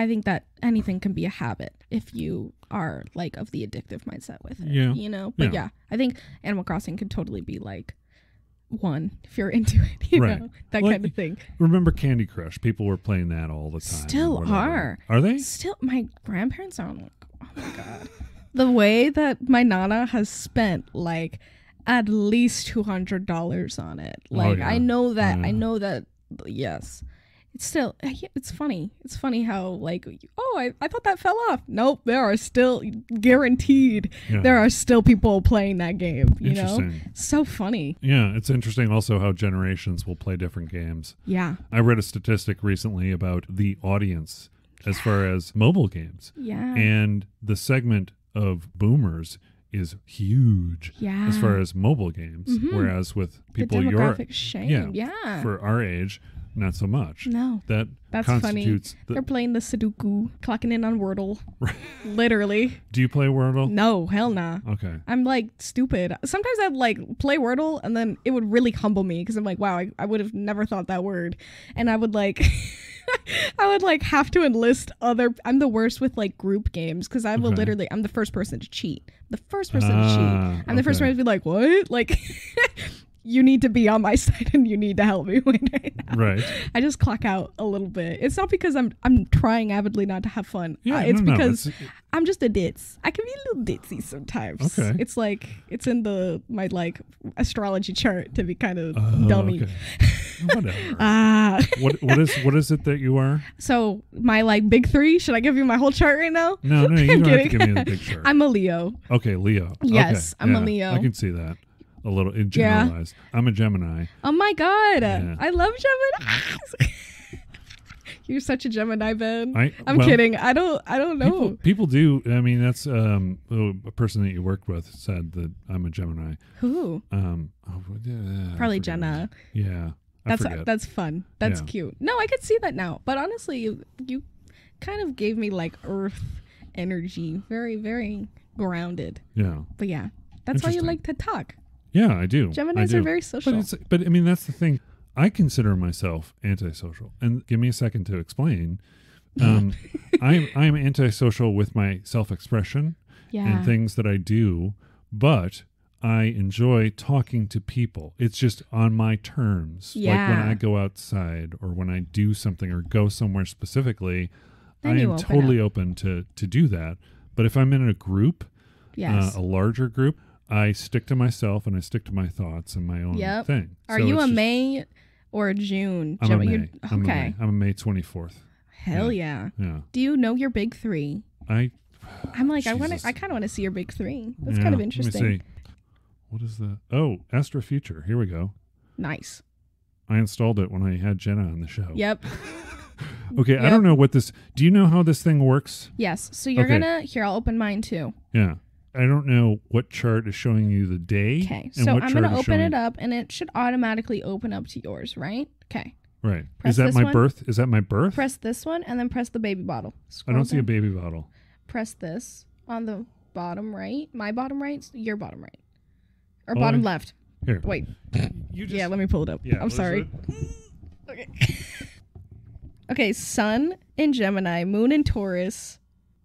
think that anything can be a habit if you are like of the addictive mindset with it. Yeah. But I think Animal Crossing could totally be like one if you're into it, you know, that kind of thing. Remember Candy Crush? People were playing that all the time. Still are. Are they? Still, my grandparents are like, oh my God. The way that my Nana has spent like at least $200 on it. Like, I know that, yes. It's still, it's funny. It's funny how like, I thought that fell off. Nope, there are still, guaranteed, there are still people playing that game, you know? So funny. Yeah, it's interesting also how generations will play different games. Yeah. I read a statistic recently about the audience as far as mobile games. Yeah. And the segment of boomers is huge Yeah. as far as mobile games, whereas with people the your demographic shame. Yeah. for our age, not so much. No. That That's funny. constitutes They're playing the Sudoku, clocking in on Wordle. Literally. Do you play Wordle? No, hell nah. Okay. I'm like stupid. Sometimes I'd like play Wordle and then it would really humble me because I'm like, wow, I would have never thought that word. And I would like I would like have to enlist I'm the worst with like group games because I will literally, I'm the first person to cheat. I'm the first person to Okay. person to be like, what? Like, you need to be on my side and you need to help me win right now. Right. I just clock out a little bit. It's not because I'm trying avidly not to have fun. Yeah, It's no, because I'm just a ditz. I can be a little ditzy sometimes. Okay. It's like, it's in my like astrology chart to be kind of dummy. Okay. Whatever. What is it that you are? So my like big three, should I give you my whole chart right now? No, you don't have to give me the big chart. I'm a Leo. Okay, Leo. Yes, okay. I'm a Leo. I can see that a little generalized. I'm a Gemini. Oh my God. Yeah. I love Gemini. You're such a Gemini, Ben. I'm well, kidding. I don't know. People do. I mean, that's a person that you worked with said that I'm a Gemini. Who? Probably Jenna. Yeah. That's fun. That's cute. No, I could see that now. But honestly, you kind of gave me like earth energy. Very, very grounded. Yeah. But yeah, that's why you like to talk. Yeah, I do. Geminis are very social. But I mean, that's the thing. I consider myself antisocial. And give me a second to explain. I'm antisocial with my self-expression and things that I do, but I enjoy talking to people. It's just on my terms. Yeah. Like when I go outside or when I do something or go somewhere specifically, Then I am totally open to do that. But if I'm in a group, a larger group, I stick to myself and I stick to my thoughts and my own thing. Are you a May or a June? I'm a May. Okay. I'm a May 24th. Hell yeah. Yeah. Do you know your big three? I'm like, Jesus. I kind of want to see your big three. That's kind of interesting. Let me see. What is that? Oh, Astro Future. Here we go. Nice. I installed it when I had Jenna on the show. Yep. Okay, Yep. I don't know what this... Do you know how this thing works? Yes. So you're gonna... Here, I'll open mine too. Yeah. I don't know what chart is showing you the day. Okay. So I'm going to open it up and it should automatically open up to yours, right? Okay. Right. Press Is that this my one. birth? Is that my birth? Press this one and then press the baby bottle. I don't see a baby bottle. Press this on the bottom right. My bottom right, your bottom right. Or bottom left. Here. Wait. Yeah, let me pull it up. Yeah, I'm sorry. Okay. Okay, Sun in Gemini, Moon in Taurus,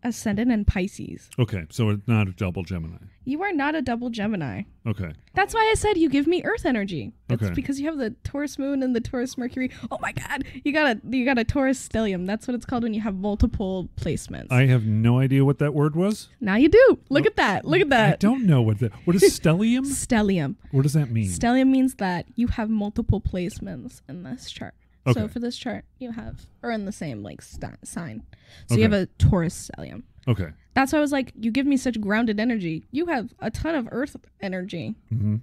Ascendant in Pisces. Okay, so it's not a double Gemini. You are not a double Gemini. Okay. That's why I said you give me Earth energy. It's Okay. because you have the Taurus Moon and the Taurus Mercury. Oh my God, you got a Taurus stellium. That's what it's called when you have multiple placements. I have no idea what that word was. Now you do. Look at that. Look at that. I don't know what is stellium? Stellium. What does that mean? Stellium means that you have multiple placements in this chart. Okay. So for this chart, you have, or in the same like sign. So you have a Taurus stellium. Okay. That's why I was like, you give me such grounded energy. You have a ton of Earth energy. Mm-hmm.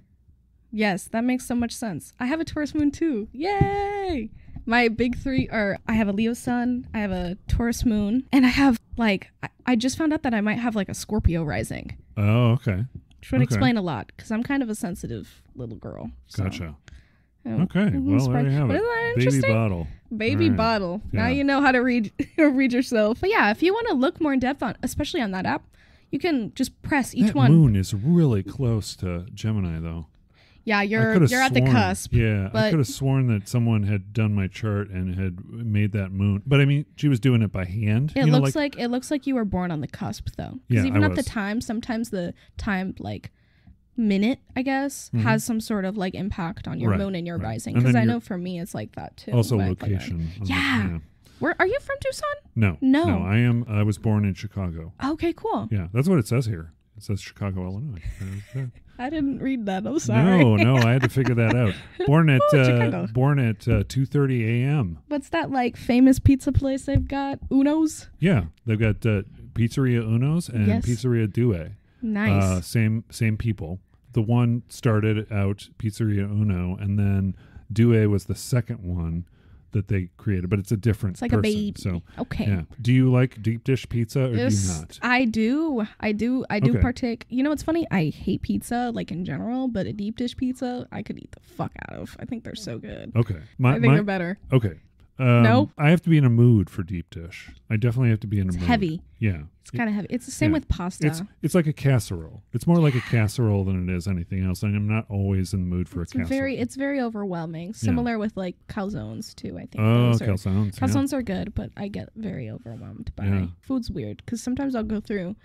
Yes, that makes so much sense. I have a Taurus moon too. Yay! My big three are, I have a Leo sun, I have a Taurus moon, and I have like, I just found out that I might have like a Scorpio rising. Oh, okay. Which would explain a lot, because I'm kind of a sensitive little girl. So. Gotcha. Okay, well, there you have But it. isn't that Baby interesting? bottle. Baby Right. bottle. Yeah. Now you know how to read yourself. But yeah, if you want to look more in depth on, especially on that app, you can just press each That one. moon is really close to Gemini, though. Yeah, I you're could've at the sworn- cusp. Yeah, I but- could have sworn that someone had done my chart and had made that moon. But I mean, she was doing it by hand. It looks like you were born on the cusp though. Because Yeah, even I at the was. time, sometimes the time like minute, I guess, has some sort of like impact on your Right, moon and your right. rising. And Because then I your- know for me it's like that too. Also, when I plug in. location. Yeah. Where are you from, Tucson? No. No. I was born in Chicago. Okay, cool. Yeah, that's what it says here. It says Chicago, Illinois. I didn't read that. I'm sorry. No, I had to figure that out. Born at Chicago. 2:30 a.m. What's that like famous pizza place they've got? Uno's? Yeah, they've got Pizzeria Uno's and Yes. Pizzeria Due. Nice. Same people. The one started out Pizzeria Uno, and then Due was the second one that they created, but it's a different It's like person. a baby. So Okay. yeah. Do you like deep dish pizza or Yes, do you not? I do Okay. partake. You know what's funny? I hate pizza like in general, but a deep dish pizza I could eat the fuck out of. I think they're so good. Okay. I think they're better. Okay. No? I have to be in a mood for deep dish. I definitely have to be in a mood. Heavy. Yeah. It's kind of heavy. It's the same Yeah. with pasta. It's like a casserole. It's more like a casserole than it is anything else. And I'm not always in the mood for a casserole. It's very overwhelming. Similar with like calzones too. I think. Oh, those are- calzones. Calzones are good, but I get very overwhelmed by Yeah. food's weird because sometimes I'll go through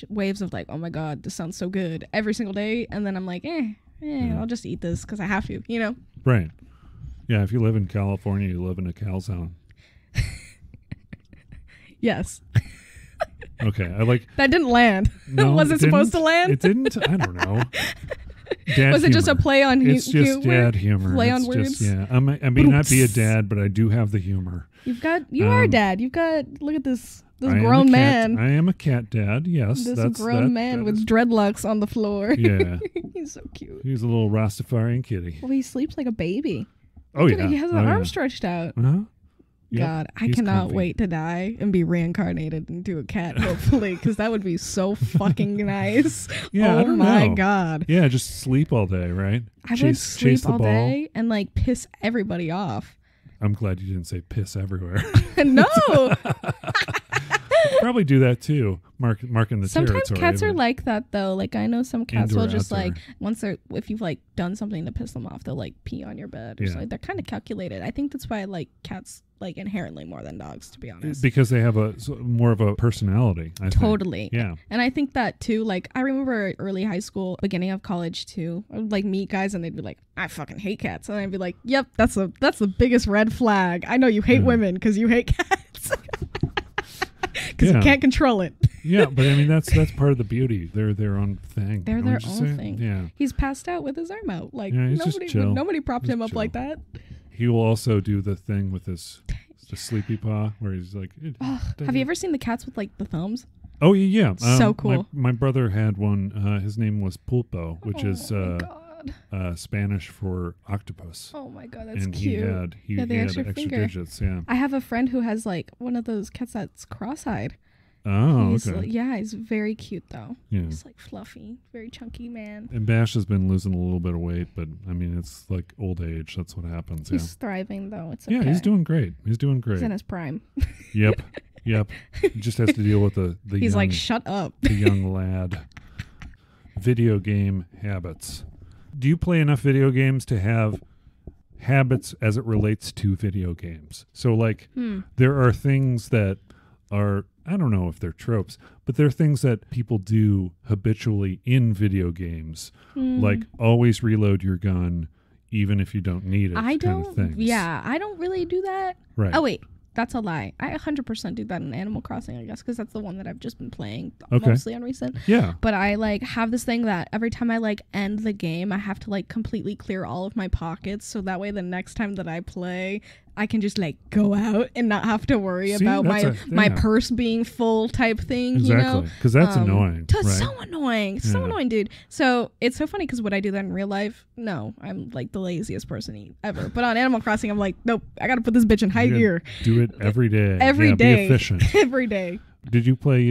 waves of like, oh my god, this sounds so good every single day, and then I'm like, I'll just eat this because I have to, you know. Right. Yeah. If you live in California, you live in a calzone. Yes. Okay. I like. That didn't land. No, Was it supposed to land? It didn't. I don't know. Dad Was it just a humor. play on It's just humor? dad humor. Play It's on words? just, yeah. I may not be a dad, but I do have the humor. You are a dad. You've got, look at this I am grown a cat- man. I am a cat dad. Yes. This grown man with dreadlocks on the floor. Yeah. He's so cute. He's a little Rastafarian kitty. Well, he sleeps like a baby. Oh, Look at yeah. it, he has an arm stretched out. Uh-huh. Yep. God, I He's cannot comfy. wait to die and be reincarnated into a cat, hopefully, because that would be so fucking nice. Yeah, I oh don't my know. God. Yeah, just sleep all day, right? I would chase sleep the all ball. day and like piss everybody off. I'm glad you didn't say piss everywhere. No. Probably do that too. Marking the Sometimes territory. cats are but- like that though. Like I know some cats Indoor, will just outdoor. like if you've like done something to piss them off, they'll like pee on your bed or Yeah. something. They're kind of calculated. I think that's why I like cats like inherently more than dogs, to be honest. because they have more of a personality. I think. Totally. Yeah. And I think that too, like I remember early high school, beginning of college too, I would like meet guys and they'd be like, I fucking hate cats. And I'd be like, yep, that's the biggest red flag. I know you hate women because you hate cats. Because you can't control it. Yeah, but I mean that's part of the beauty. They're their own thing. They're Would their you own say? thing. Yeah. He's passed out with his arm out. Like Yeah, he's just chill. nobody propped He's him up chill. like that. He will also do the thing with his the sleepy paw where he's like. Have you ever seen the cats with like the thumbs? Oh yeah. So cool. My brother had one. His name was Pulpo, which is my God. Spanish for octopus. Oh my God, that's and cute. he the had extra extra finger. digits. Yeah. I have a friend who has like one of those cats that's cross-eyed. Oh, He's, okay. yeah, he's very cute though. Yeah. He's like fluffy, very chunky man. And Bash has been losing a little bit of weight, but I mean it's like old age. That's what happens. He's thriving though. It's Yeah, okay. he's doing great. He's doing great. He's in his prime. Yep. He just has to deal with the He's young, like, shut up. the young lad. Video game habits. Do you play enough video games to have habits as it relates to video games? So like there are things that are, I don't know if they're tropes, but they're things that people do habitually in video games. Like always reload your gun even if you don't need it. I kind of don't. things. Yeah, I don't really do that. Right. Oh wait, that's a lie. I 100% do that in Animal Crossing, I guess, because that's the one that I've just been playing Okay. mostly on recent. Yeah. But I like have this thing that every time I like end the game, I have to like completely clear all of my pockets, so that way the next time that I play, I can just like go out and not have to worry See, about that's my yeah. purse being full type thing. Exactly. You know, Because that's annoying. It's right? so annoying. So Yeah. annoying, dude. So it's so funny because would I do that in real life? No, I'm like the laziest person ever. But on Animal Crossing, I'm like, nope, I got to put this bitch in high You gotta gear. Do it every day. Every yeah, day. Be efficient. Every day. Did you play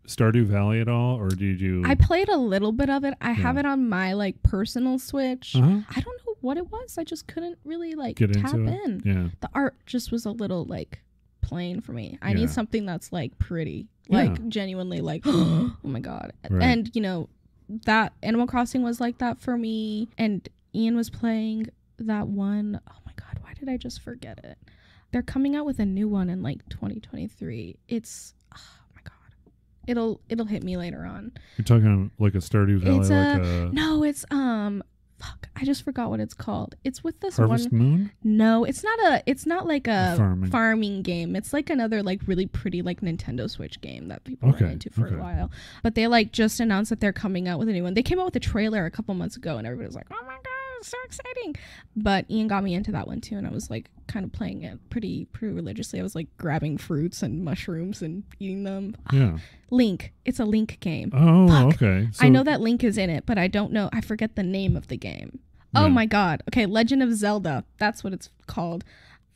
Stardew Valley at all, or did you? I played a little bit of it. I have it on my like personal Switch. Uh-huh. I don't know what it was. I just couldn't really like Get tap into it? in. Yeah. The art just was a little like plain for me. I Yeah. need something that's like pretty, Yeah. like genuinely like, oh my God. Right. And you know, that Animal Crossing was like that for me. And Ian was playing that one. Oh my God, why did I just forget it? They're coming out with a new one in like 2023. It's, oh my God. It'll hit me later on. You're talking like a Stardew Valley, It's like a no, it's fuck, I just forgot what it's called. It's with this Harvest one. Moon. No, it's not like a Farming. farming game. It's like another like really pretty like Nintendo Switch game that people Okay, ran into for okay. a while. But they like just announced that they're coming out with a new one. They came out with a trailer a couple months ago and everybody was like, oh my God, it's so exciting. But Ian got me into that one too, and I was like kind of playing it pretty religiously. I was like grabbing fruits and mushrooms and eating them. Yeah. Link. It's a Link game. Oh, Fuck. okay. So, I know that Link is in it, but I don't know. I forget the name of the game. Oh Yeah. my God. Okay, Legend of Zelda. That's what it's called.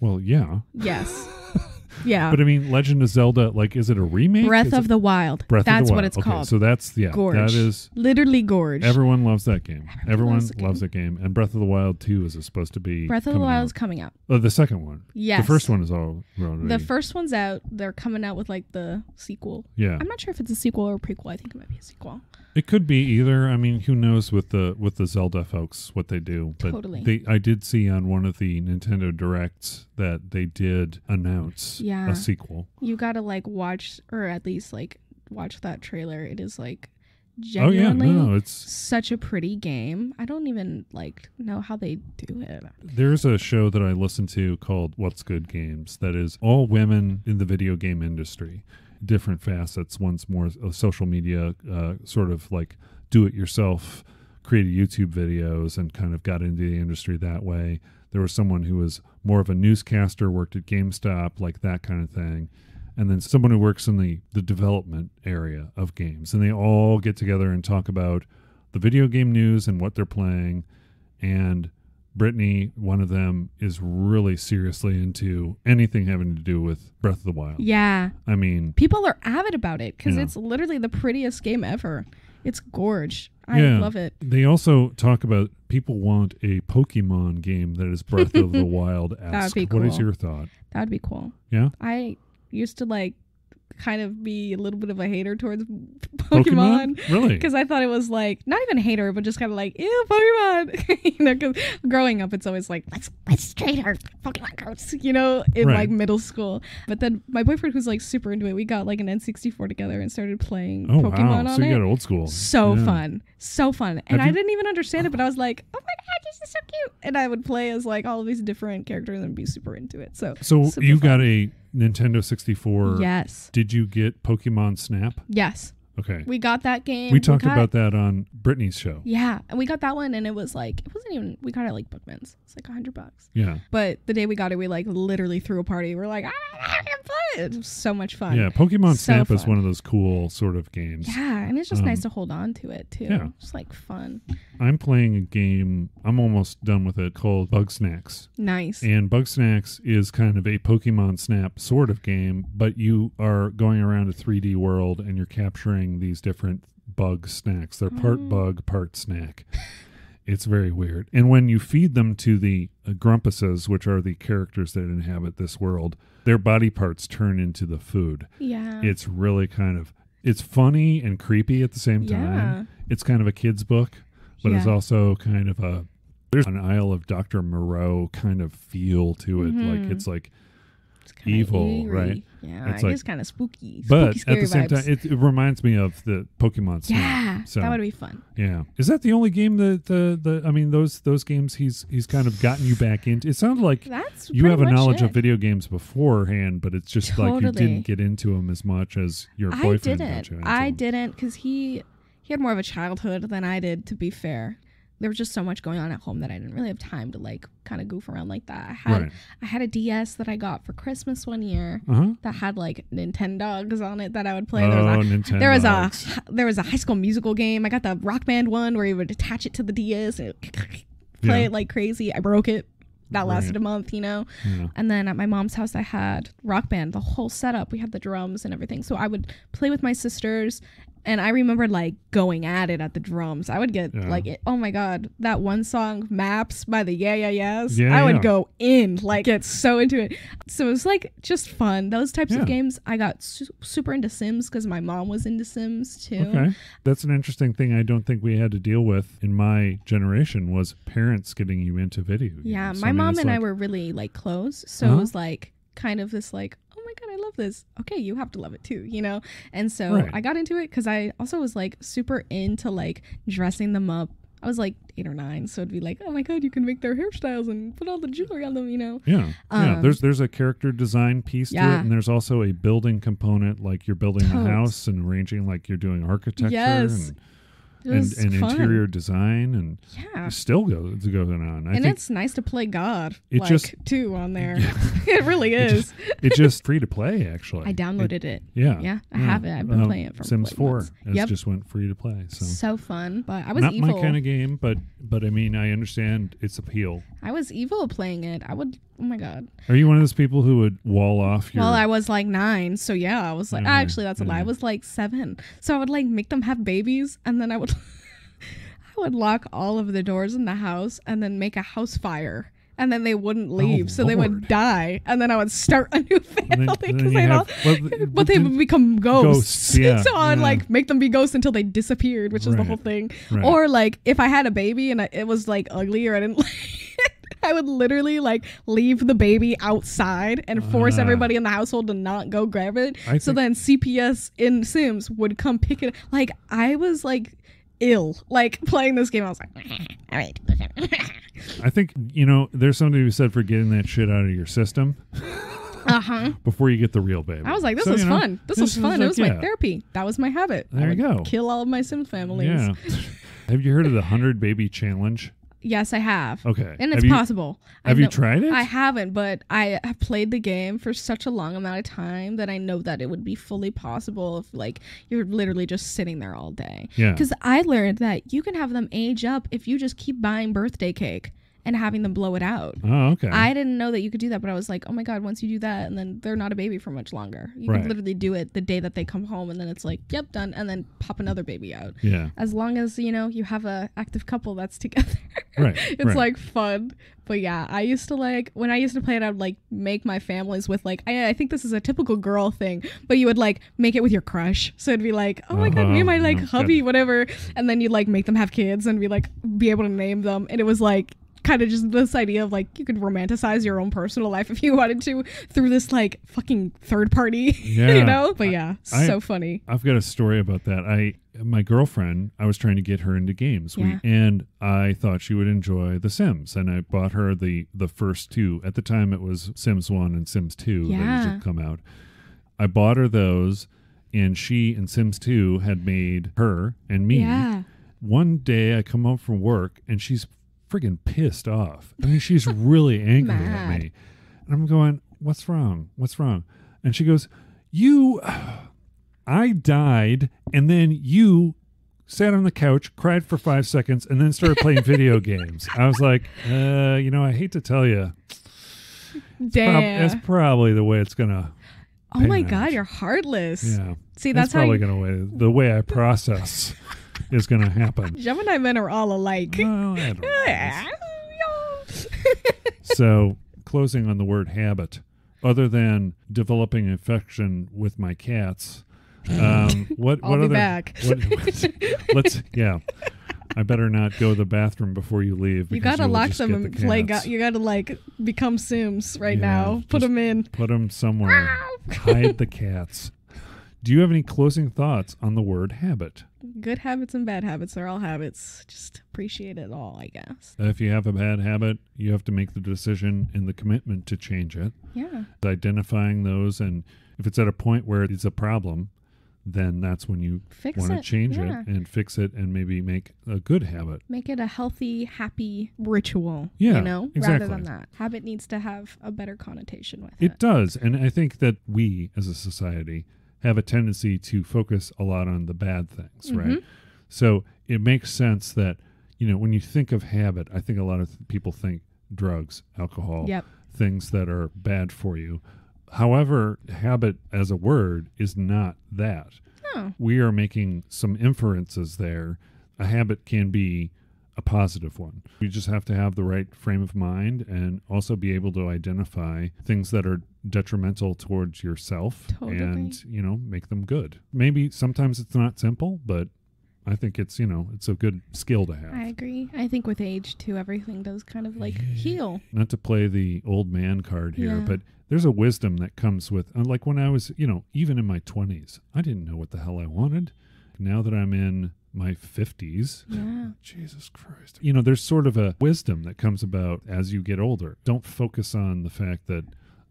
Well, yeah. Yes. Yeah. But I mean, Legend of Zelda, like, is it a remake? Breath of the Wild. That's what it's called. So that's, Gorge. that is. Literally gorge. Everyone loves that game. Everyone loves that game. And Breath of the Wild 2 is supposed to be. Breath of the Wild is coming out. Oh, the second one. Yes. The first one is all already. The first one's out. They're coming out with like the sequel. Yeah. I'm not sure if it's a sequel or a prequel. I think it might be a sequel. It could be either. I mean, who knows with the Zelda folks what they do? But totally. I did see on one of the Nintendo Directs that they did announce a sequel. You gotta like watch, or at least like watch that trailer. It is like genuinely it's such a pretty game. I don't even like know how they do it. There's a show that I listen to called What's Good Games that is all women in the video game industry. Different facets. One's more social media, sort of like do-it-yourself, created YouTube videos and kind of got into the industry that way. There was someone who was more of a newscaster, worked at GameStop, like that kind of thing. And then someone who works in the development area of games. And they all get together and talk about the video game news and what they're playing. And Brittany, one of them, is really seriously into anything having to do with Breath of the Wild. Yeah. I mean, people are avid about it because it's literally the prettiest game ever. It's gorge. I love it. They also talk about people want a Pokemon game that is Breath of the Wild-esque. That would be cool. What is your thought? That would be cool. Yeah? I used to like kind of be a little bit of a hater towards Pokemon. Really? Because I thought it was like, not even a hater, but just kind of like, ew, Pokemon. You know, because growing up, it's always like, let's trade our Pokemon cards, you know, in like middle school. But then my boyfriend, who's like super into it, we got like an N64 together and started playing Pokemon on it. So you got old school. So fun. So fun. And I didn't even understand it, but I was like, oh my God, this is so cute. And I would play as like all of these different characters and be super into it. So you got a Nintendo 64. Yes. Did you get Pokemon Snap? Yes. Okay. We got that game. We talked about that on Brittany's show. Yeah. And we got that one and it was like, it wasn't even, we got it like Bookman's. It's like $100. Yeah. But the day we got it, we like literally threw a party. We're like, I can play it. It was so much fun. Yeah. Pokemon Snap is one of those cool sort of games. Yeah. And it's just nice to hold on to it too. Yeah. It's like fun. I'm playing a game, I'm almost done with it, called Bugsnax. Nice. And Bugsnax is kind of a Pokemon Snap sort of game, but you are going around a 3D world and you're capturing these different bug snacks. They're part bug, part snack. It's very weird. And when you feed them to the grumpuses, which are the characters that inhabit this world, their body parts turn into the food. Yeah. It's really kind of, it's funny and creepy at the same time. Yeah. It's kind of a kid's book, but it's also kind of there's an Isle of Dr. Moreau kind of feel to it. Like it's like evil, eerie. Right? Yeah, it's like, kind of spooky. But spooky, at the same vibes. time, it reminds me of the Pokemon Snap. Yeah, so, that would be fun. Yeah, is that the only game that I mean those games he's kind of gotten you back into? It sounded like that's you have a knowledge it. of video games beforehand, but it's just like you didn't get into them as much as your boyfriend got you into. I didn't because he had more of a childhood than I did. To be fair. There was just so much going on at home that I didn't really have time to like kind of goof around like that. I had a DS that I got for Christmas one year that had like Nintendogs on it that I would play. There was a High School Musical game. I got the Rock Band one where you would attach it to the DS and play it like crazy. I broke it. That lasted a month, you know? Yeah. And then at my mom's house, I had Rock Band, the whole setup. We had the drums and everything. So I would play with my sisters. And I remember like going at it at the drums. I would get oh my God, that one song, Maps by the Yeah Yeah Yeahs. I would go in, like get so into it. So it was like just fun. Those types of games. I got super into Sims because my mom was into Sims too. Okay. That's an interesting thing I don't think we had to deal with in my generation was parents getting you into video games. Yeah, my mom and I were really like close. So it was like kind of this like, oh my God, I love this. Okay, you have to love it too, you know? And so I got into it because I also was like super into like dressing them up. I was like 8 or 9, so it'd be like, oh my God, you can make their hairstyles and put all the jewelry on them, you know? Yeah. There's a character design piece to it, and there's also a building component, like you're building a house and arranging like you're doing architecture. Yes. It was and fun. interior design, and Yeah. it still goes going on. And it's nice to play God, it like, just- too, on there. It really is. It's just free to play, actually. I downloaded it. Yeah. Yeah, I have it. I've been playing it for Sims like 4 months. has Yep. just went free to play. So Fun. But I was not evil. my kind of game, but I mean, I understand its appeal. I was evil playing it. I would, oh my God. Are you one of those people who would wall off your... Well, I was like 9, so yeah, I was like, actually, that's a lie. I yeah. was like 7. So I would like make them have babies, and then I would, I would lock all of the doors in the house, and then make a house fire. And then they wouldn't leave, so they would Lord. die, and then I would start a new family then because you they have- but they would become ghosts. yeah, So I would yeah. like make them be ghosts until they disappeared, which is the Right, whole thing. right. Or like if I had a baby and it was like ugly or I didn't like it, I would literally like leave the baby outside and force everybody in the household to not go grab it. So then CPS in Sims would come pick it. Like I was like ill, like playing this game. I was like, all right. I think, there's something to be said for getting that shit out of your system before you get the real baby. I was like, this So, was fun. This was fun. like, It was my yeah. therapy. That was my habit. There I you would go. Kill all of my Sims families. Yeah. Have you heard of the 100 baby challenge? Yes, I have. Okay. And it's Have you- possible. Have you tried it? I haven't, but I have played the game for such a long amount of time that I know that it would be fully possible if, like, you're literally just sitting there all day. Yeah. Because I learned that you can have them age up if you just keep buying birthday cake and having them blow it out. Oh, okay. I didn't know that you could do that, but I was like, oh my God, once you do that, and then they're not a baby for much longer. You Right. can literally do it the day that they come home, and then it's like, yep, done, and then pop another baby out. Yeah. As long as, you have a active couple that's together. Right. It's right. like fun. But yeah, I used to like, when I used to play it, I would like make my families with like, I think this is a typical girl thing, but you would like make it with your crush. So it'd be like, oh my God, me and my like hubby, whatever. And then you'd like make them have kids and be able to name them. And it was like, kind of just this idea of like you could romanticize your own personal life if you wanted to through this like fucking third party, Yeah. But yeah, so funny. I've got a story about that. My girlfriend, I was trying to get her into games, Yeah. and I thought she would enjoy The Sims, and I bought her the first 2. At the time, it was Sims 1 and Sims 2 that had come out. I bought her those, and she and Sims 2 had made her and me. Yeah. One day, I come home from work, and she's friggin' pissed off. I mean, she's really angry at Mad. me. And I'm going, what's wrong? What's wrong? And she goes, I died, and then you sat on the couch, cried for 5 seconds, and then started playing video games. I was like, I hate to tell you. Damn. That's probably the way it's going to Oh my pan God, out. you're heartless. Yeah. See, that's how probably going to the way I process is going to happen. Gemini men are all alike. Well, I don't know. So, closing on the word habit, other than developing affection with my cats, what I'll be other back. let's I better not go to the bathroom before you leave. You because gotta will lock just them get and the play. cats. You gotta like become Sims right Yeah, now. Put just them in. Put them somewhere. Hide the cats. Do you have any closing thoughts on the word habit? Good habits and bad habits are all habits. Just appreciate it all, I guess. If you have a bad habit, you have to make the decision and the commitment to change it. Yeah. Identifying those, and if it's at a point where it's a problem, then that's when you Fix want to it. change Yeah. it and fix it and maybe make a good habit. Make it a healthy, happy ritual. Yeah, Rather exactly. than that. Habit needs to have a better connotation with It does. And I think that we as a society have a tendency to focus a lot on the bad things, right? So it makes sense that, when you think of habit, I think a lot of people think drugs, alcohol, Yep. things that are bad for you. However, habit as a word is not that. No. We are making some inferences there. A habit can be a positive one. You just have to have the right frame of mind and also be able to identify things that are detrimental towards yourself and, make them good. Maybe sometimes it's not simple, but I think it's, it's a good skill to have. I agree. I think with age too, everything does kind of like heal. Not to play the old man card here, Yeah. but there's a wisdom that comes with, like when I was, even in my 20s, I didn't know what the hell I wanted. Now that I'm in my 50s, Yeah. Jesus Christ. There's sort of a wisdom that comes about as you get older. Don't focus on the fact that,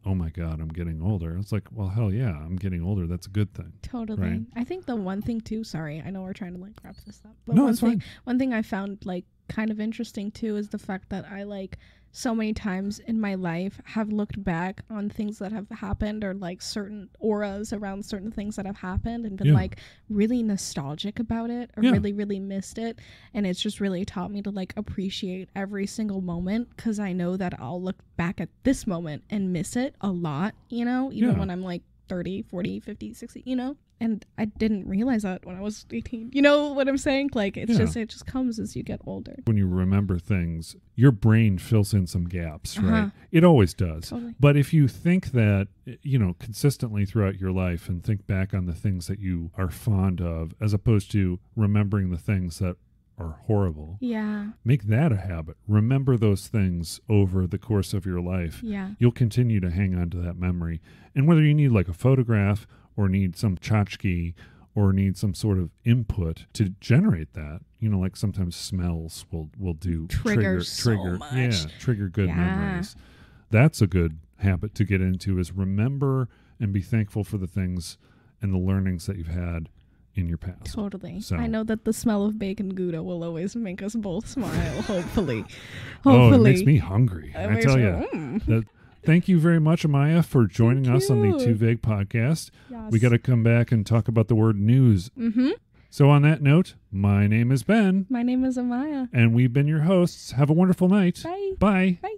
oh my God, I'm getting older. It's like, well, hell yeah, I'm getting older. That's a good thing. Totally. Right? I think the one thing too, sorry, I know we're trying to like wrap this up, but No, it's fine. one thing I found like kind of interesting too is the fact that I like so many times in my life have looked back on things that have happened or like certain auras around certain things that have happened and been like really nostalgic about it or really, really missed it. And it's just really taught me to like appreciate every single moment, because I know that I'll look back at this moment and miss it a lot, you know, even when I'm like 30, 40, 50, 60, you know? And I didn't realize that when I was 18. You know what I'm saying? Like, it's just, it just comes as you get older. When you remember things, your brain fills in some gaps, right? It always does. Totally. But if you think that, you know, consistently throughout your life and think back on the things that you are fond of, as opposed to remembering the things that are horrible. Yeah. Make that a habit. Remember those things over the course of your life. Yeah. You'll continue to hang on to that memory. And whether you need like a photograph or need some tchotchke or need some sort of input to generate that, you know, like sometimes smells will do trigger trigger good memories. That's a good habit to get into, is remember and be thankful for the things and the learnings that you've had in your past. Totally. So. I know that the smell of bacon Gouda will always make us both smile, hopefully. Oh, it makes me hungry. I tell you. Thank you very much, Amaya, for joining us on the Too Vague podcast. Yes. We got to come back and talk about the word news. So on that note, my name is Ben. My name is Amaya. And we've been your hosts. Have a wonderful night. Bye. Bye. Bye.